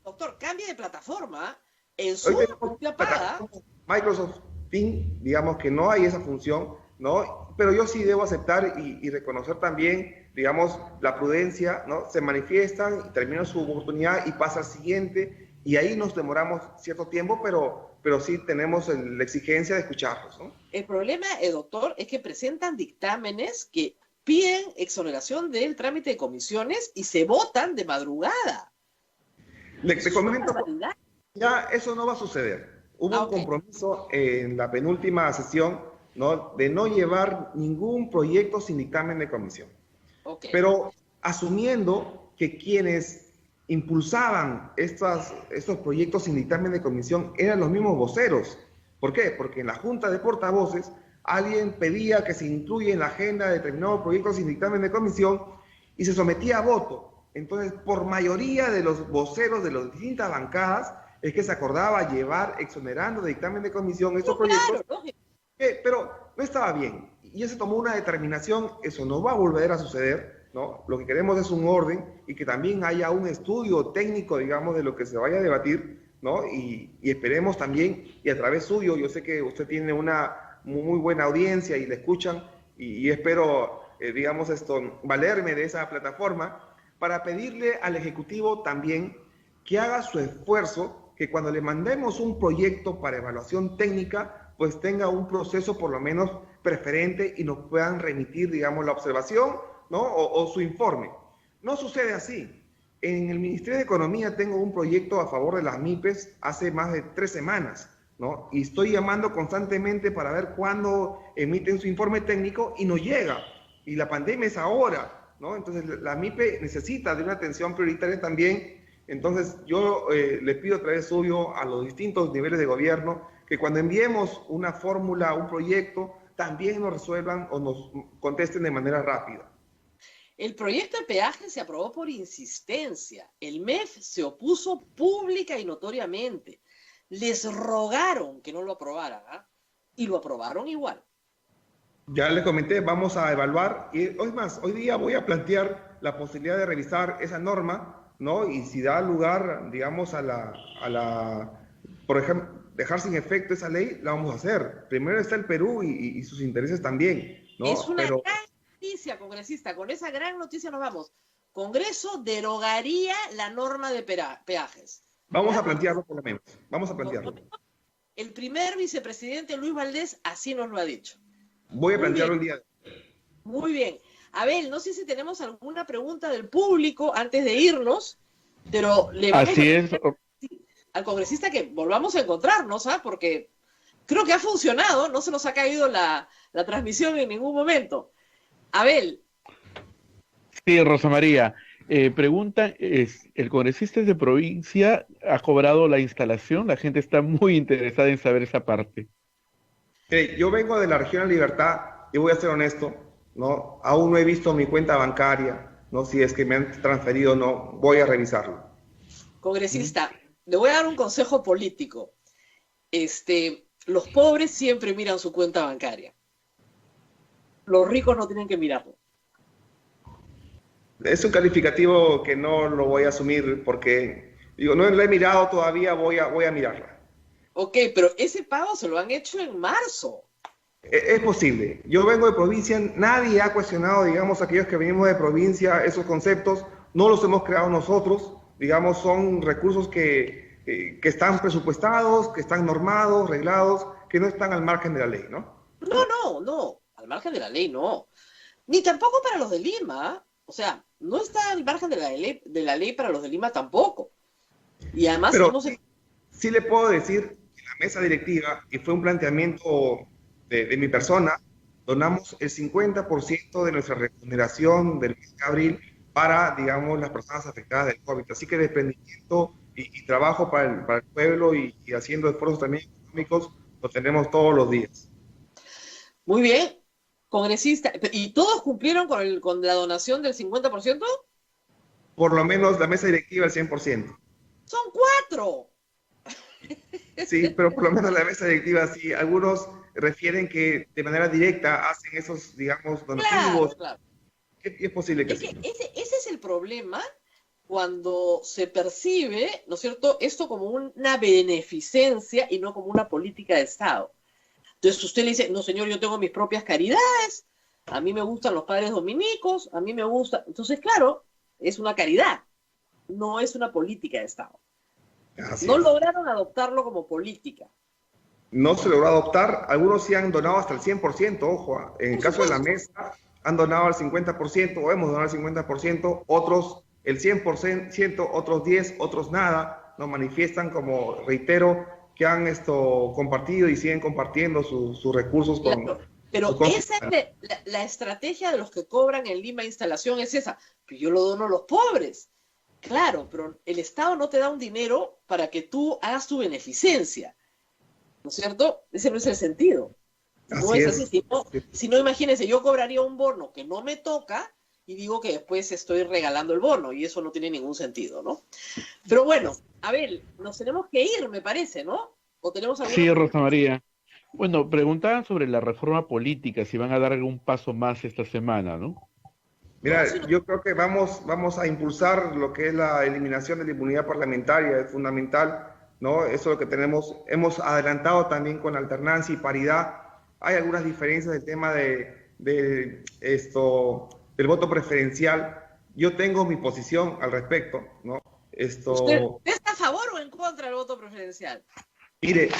G: Doctor, cambie de plataforma. En Zoom se apaga.
L: Microsoft Teams, digamos que no hay esa función, ¿no? Pero yo sí debo aceptar y reconocer también, digamos, la prudencia, ¿no? Se manifiestan y terminan su oportunidad y pasa al siguiente, y ahí nos demoramos cierto tiempo, pero sí tenemos la exigencia de escucharlos, ¿no?
G: El problema, doctor, es que presentan dictámenes que piden exoneración del trámite de comisiones y se votan de madrugada.
L: Le comento, ya eso no va a suceder. Hubo un compromiso en la penúltima sesión, ¿no? De no llevar ningún proyecto sin dictamen de comisión. Pero asumiendo que quienes impulsaban estos proyectos sin dictamen de comisión eran los mismos voceros. ¿Por qué? Porque en la Junta de Portavoces alguien pedía que se incluya en la agenda determinado proyecto sin dictamen de comisión y se sometía a voto. Entonces, por mayoría de los voceros de las distintas bancadas, es que se acordaba llevar, exonerando de dictamen de comisión estos proyectos, pero no estaba bien. Y ya se tomó una determinación, eso no va a volver a suceder, ¿no? Lo que queremos es un orden y que también haya un estudio técnico, digamos, de lo que se vaya a debatir, ¿no? Y esperemos también, y a través suyo, yo sé que usted tiene una muy buena audiencia y le escuchan, y espero, digamos, valerme de esa plataforma para pedirle al Ejecutivo también que haga su esfuerzo, que cuando le mandemos un proyecto para evaluación técnica, pues tenga un proceso por lo menos preferente y nos puedan remitir, digamos, la observación, ¿no? O su informe. No sucede así. En el Ministerio de Economía tengo un proyecto a favor de las MIPES hace más de 3 semanas, ¿no? Y estoy llamando constantemente para ver cuándo emiten su informe técnico y no llega. Y la pandemia es ahora, ¿no? Entonces la MIPE necesita de una atención prioritaria también. Entonces yo le pido a través suyo a los distintos niveles de gobierno que cuando enviemos una fórmula, un proyecto, también nos resuelvan o nos contesten de manera rápida.
G: El proyecto de peaje se aprobó por insistencia. El MEF se opuso pública y notoriamente. Les rogaron que no lo aprobaran, ¿ah? Y lo aprobaron igual.
L: Ya les comenté, vamos a evaluar, y hoy día voy a plantear la posibilidad de revisar esa norma, ¿no? Y si da lugar, digamos, por ejemplo, dejar sin efecto esa ley, la vamos a hacer. Primero está el Perú y sus intereses también, ¿no?
G: Es una gran noticia, congresista. Con esa gran noticia nos vamos. Congreso derogaría la norma de peajes.
L: Vamos a plantearlo por lo menos. Vamos a plantearlo.
G: El primer vicepresidente Luis Valdés así nos lo ha dicho.
L: Voy a plantearlo el día de hoy.
G: Muy bien. Abel, no sé si tenemos alguna pregunta del público antes de irnos, pero le vamos al congresista que volvamos a encontrarnos, ¿sabes? Porque creo que ha funcionado, no se nos ha caído la transmisión en ningún momento. Abel.
F: Sí, Rosa María. Pregunta, ¿el congresista es de provincia? ¿Ha cobrado la instalación? La gente está muy interesada en saber esa parte.
L: Yo vengo de la región de Libertad y voy a ser honesto, ¿no? Aún no he visto mi cuenta bancaria, ¿no? Si es que me han transferido o no, voy a revisarlo.
G: Congresista, le voy a dar un consejo político. Los pobres siempre miran su cuenta bancaria. Los ricos no tienen que mirarlo.
L: Es un calificativo que no lo voy a asumir porque, digo, no lo he mirado todavía, voy a mirarla.
G: Ok, pero ese pago se lo han hecho en marzo.
L: Es posible. Yo vengo de provincia, nadie ha cuestionado, digamos, aquellos que venimos de provincia, esos conceptos, no los hemos creado nosotros, digamos, son recursos que están presupuestados, que están normados, reglados, que no están al margen de la ley, ¿no?
G: No, al margen de la ley no. Ni tampoco para los de Lima, o sea, no está al margen de la ley para los de Lima tampoco. Y además...
L: Pero sí le puedo decir que la mesa directiva, y fue un planteamiento de mi persona, donamos el 50% de nuestra remuneración del mes de abril para, digamos, las personas afectadas del COVID. Así que desprendimiento y trabajo para el pueblo y haciendo esfuerzos también económicos lo tenemos todos los días.
G: Muy bien, congresista. ¿Y todos cumplieron con la donación del 50%?
L: Por lo menos la mesa directiva el 100%.
G: ¡Son 4!
L: Sí, pero por lo menos la mesa directiva sí. Algunos refieren que de manera directa hacen esos, digamos, donativos.
G: Claro.
L: Es posible que sí.
G: Ese es el problema cuando se percibe, ¿no es cierto?, esto como una beneficencia y no como una política de Estado. Entonces usted le dice, no señor, yo tengo mis propias caridades, a mí me gustan los padres dominicos, a mí me gusta... Entonces, claro, es una caridad, no es una política de Estado. No lograron adoptarlo como política.
L: No se logró adoptar, algunos sí han donado hasta el 100%, ojo, en el caso de la mesa han donado el 50%, o hemos donado el 50%, otros el 100%, otros 10%, otros nada, nos manifiestan, como reitero, que han compartido y siguen compartiendo sus recursos con...
G: Claro, pero esa es la estrategia de los que cobran en Lima instalación, es esa, que yo lo dono a los pobres. Claro, pero el Estado no te da un dinero para que tú hagas tu beneficencia, ¿no es cierto? Ese no es el sentido. No es así. Si no, imagínense, yo cobraría un bono que no me toca y digo que después estoy regalando el bono y eso no tiene ningún sentido, ¿no? Pero bueno, Abel, nos tenemos que ir, me parece, ¿no? ¿O tenemos alguna...
F: Sí, Rosa María. Bueno, preguntaban sobre la reforma política, si van a dar algún paso más esta semana, ¿no?
L: Mira, yo creo que vamos a impulsar lo que es la eliminación de la inmunidad parlamentaria, es fundamental, ¿no? Eso es lo que hemos adelantado también con alternancia y paridad. Hay algunas diferencias del tema del voto preferencial. Yo tengo mi posición al respecto, ¿no?
G: ¿Usted está a favor o en contra del voto preferencial?
L: Mire,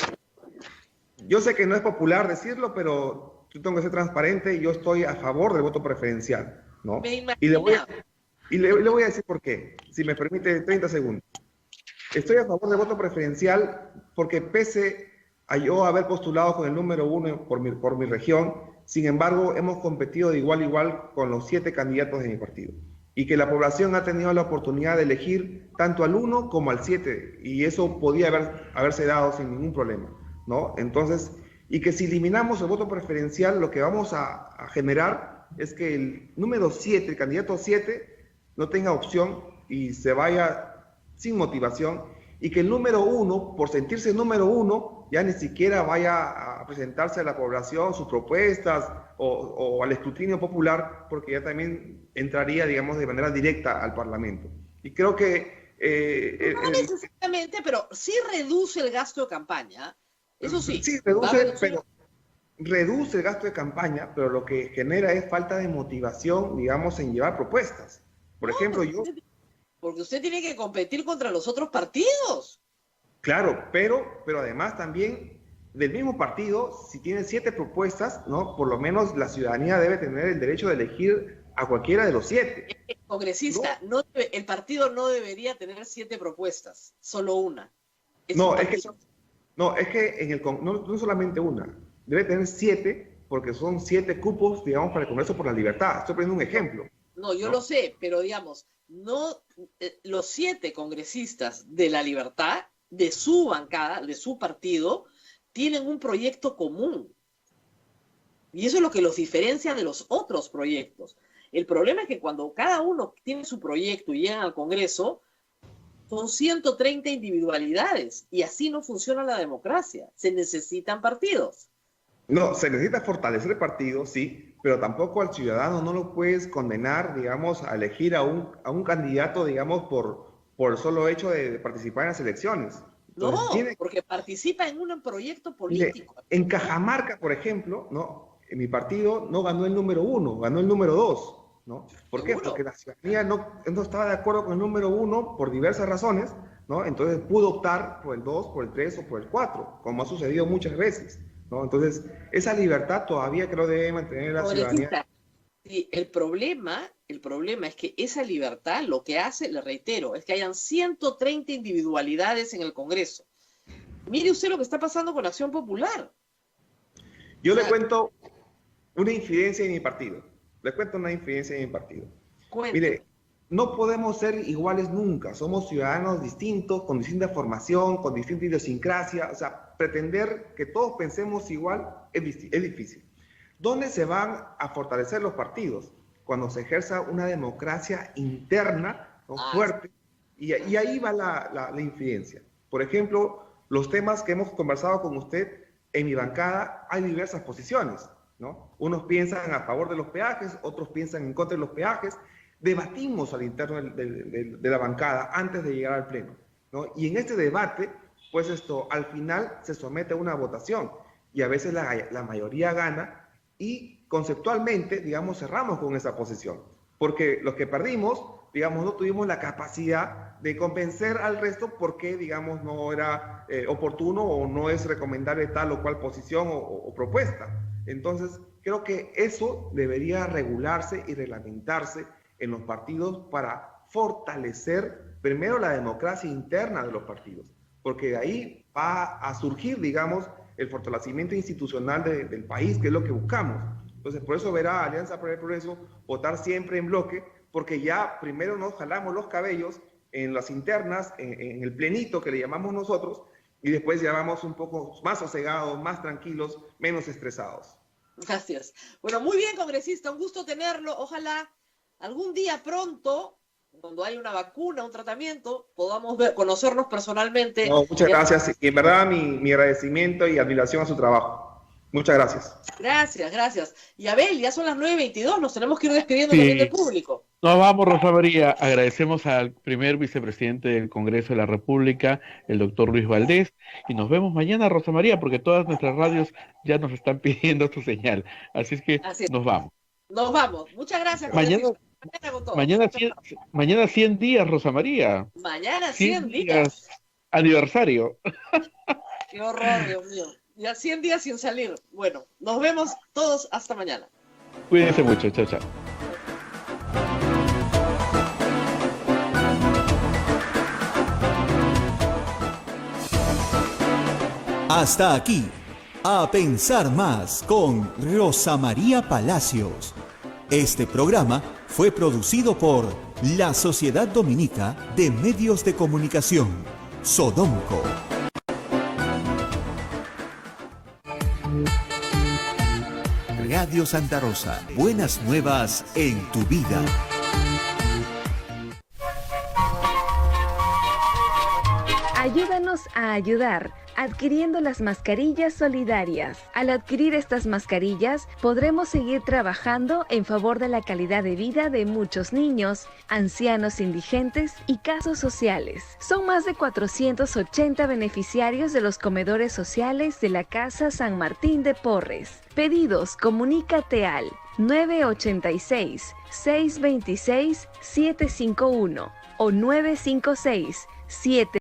L: yo sé que no es popular decirlo, pero yo tengo que ser transparente y yo estoy a favor del voto preferencial, ¿no? Y le voy a decir por qué, si me permite 30 segundos. Estoy a favor del voto preferencial porque pese a yo haber postulado con el número 1 por mi región, sin embargo, hemos competido de igual a igual con los 7 candidatos de mi partido. Y que la población ha tenido la oportunidad de elegir tanto al 1 como al 7. Y eso podía haberse dado sin ningún problema, ¿no? Entonces, y que si eliminamos el voto preferencial, lo que vamos a generar es que el número 7, el candidato 7, no tenga opción y se vaya sin motivación. Y que el número 1, por sentirse número 1, ya ni siquiera vaya a presentarse a la población sus propuestas o al escrutinio popular, porque ya también entraría, digamos, de manera directa al Parlamento. Y creo que...
G: no necesariamente, pero sí reduce el gasto de campaña, eso sí.
L: Sí, reduce el gasto de campaña, pero lo que genera es falta de motivación, digamos, en llevar propuestas. Por ejemplo,
G: porque usted tiene que competir contra los otros partidos.
L: Claro, pero además también del mismo partido, si tiene 7 propuestas, ¿no? Por lo menos la ciudadanía debe tener el derecho de elegir a cualquiera de los 7.
G: Congresista, el partido no debería tener 7 propuestas, solo una.
L: No es que no solamente una, debe tener 7 porque son 7 cupos, digamos, para el Congreso por la Libertad. Estoy poniendo un ejemplo.
G: No, yo lo sé, pero digamos, no, los 7 congresistas de La Libertad, de su bancada, de su partido, tienen un proyecto común. Y eso es lo que los diferencia de los otros proyectos. El problema es que cuando cada uno tiene su proyecto y llegan al Congreso, son 130 individualidades y así no funciona la democracia. Se necesitan partidos.
L: No, se necesita fortalecer el partido, sí, pero tampoco al ciudadano no lo puedes condenar, digamos, a elegir a un candidato, digamos, por el solo hecho de participar en las elecciones. Entonces,
G: porque participa en un proyecto político.
L: Mire, en Cajamarca, por ejemplo, ¿no? En mi partido no ganó el número 1, ganó el número 2, ¿no? ¿Por qué? Porque la ciudadanía no estaba de acuerdo con el número 1 por diversas razones, ¿no? Entonces pudo optar por el 2, por el 3 o por el 4, como ha sucedido muchas veces, ¿no? Entonces, esa libertad todavía creo debe mantener la ciudadanía.
G: Sí, el problema es que esa libertad lo que hace, le reitero, es que hayan 130 individualidades en el Congreso. Mire usted lo que está pasando con Acción Popular.
L: Yo le cuento una infidencia en mi partido. Mire, no podemos ser iguales nunca. Somos ciudadanos distintos, con distinta formación, con distinta idiosincrasia. O sea, pretender que todos pensemos igual es difícil. ¿Dónde se van a fortalecer los partidos? Cuando se ejerza una democracia interna, ¿no? Fuerte, y ahí va la infidencia. Por ejemplo, los temas que hemos conversado con usted, en mi bancada hay diversas posiciones, ¿no? Unos piensan a favor de los peajes, otros piensan en contra de los peajes. Debatimos al interno de la bancada antes de llegar al pleno, ¿no? Y en este debate, pues al final se somete a una votación, y a veces la mayoría gana, y conceptualmente, digamos, cerramos con esa posición, porque los que perdimos, digamos, no tuvimos la capacidad de convencer al resto porque, digamos, no era oportuno o no es recomendable tal o cual posición o propuesta. Entonces, creo que eso debería regularse y reglamentarse en los partidos para fortalecer primero la democracia interna de los partidos, porque de ahí va a surgir, digamos, el fortalecimiento institucional del país, que es lo que buscamos. Entonces, por eso verá Alianza para el Progreso votar siempre en bloque, porque ya primero nos jalamos los cabellos en las internas, en el plenito que le llamamos nosotros, y después ya vamos un poco más sosegados, más tranquilos, menos estresados.
G: Gracias. Bueno, muy bien, congresista, un gusto tenerlo. Ojalá algún día pronto, cuando haya una vacuna, un tratamiento, podamos conocernos personalmente.
L: No, muchas gracias. Y en verdad mi agradecimiento y admiración a su trabajo. Muchas gracias.
G: Gracias. Y Abel, ya son las 9:22, nos tenemos que ir despidiendo también del público.
F: Nos vamos, Rosa María. Agradecemos al primer vicepresidente del Congreso de la República, el doctor Luis Valdés, y nos vemos mañana, Rosa María, porque todas nuestras radios ya nos están pidiendo tu señal. Así es que nos vamos.
G: Nos vamos. Muchas gracias.
F: Mañana 100 días, Rosa María.
G: Mañana 100 días.
F: Aniversario.
G: Qué horror, Dios mío. Ya 100 días sin salir. Bueno, nos vemos todos hasta mañana.
F: Cuídense mucho. Chao.
E: Hasta aquí, A Pensar Más con Rosa María Palacios. Este programa fue producido por la Sociedad Dominica de Medios de Comunicación, Sodomco. Radio Santa Rosa, buenas nuevas en tu vida.
A: Ayúdanos a ayudar adquiriendo las mascarillas solidarias. Al adquirir estas mascarillas, podremos seguir trabajando en favor de la calidad de vida de muchos niños, ancianos indigentes y casos sociales. Son más de 480 beneficiarios de los comedores sociales de la Casa San Martín de Porres. Pedidos, comunícate al 986-626-751 o 956-7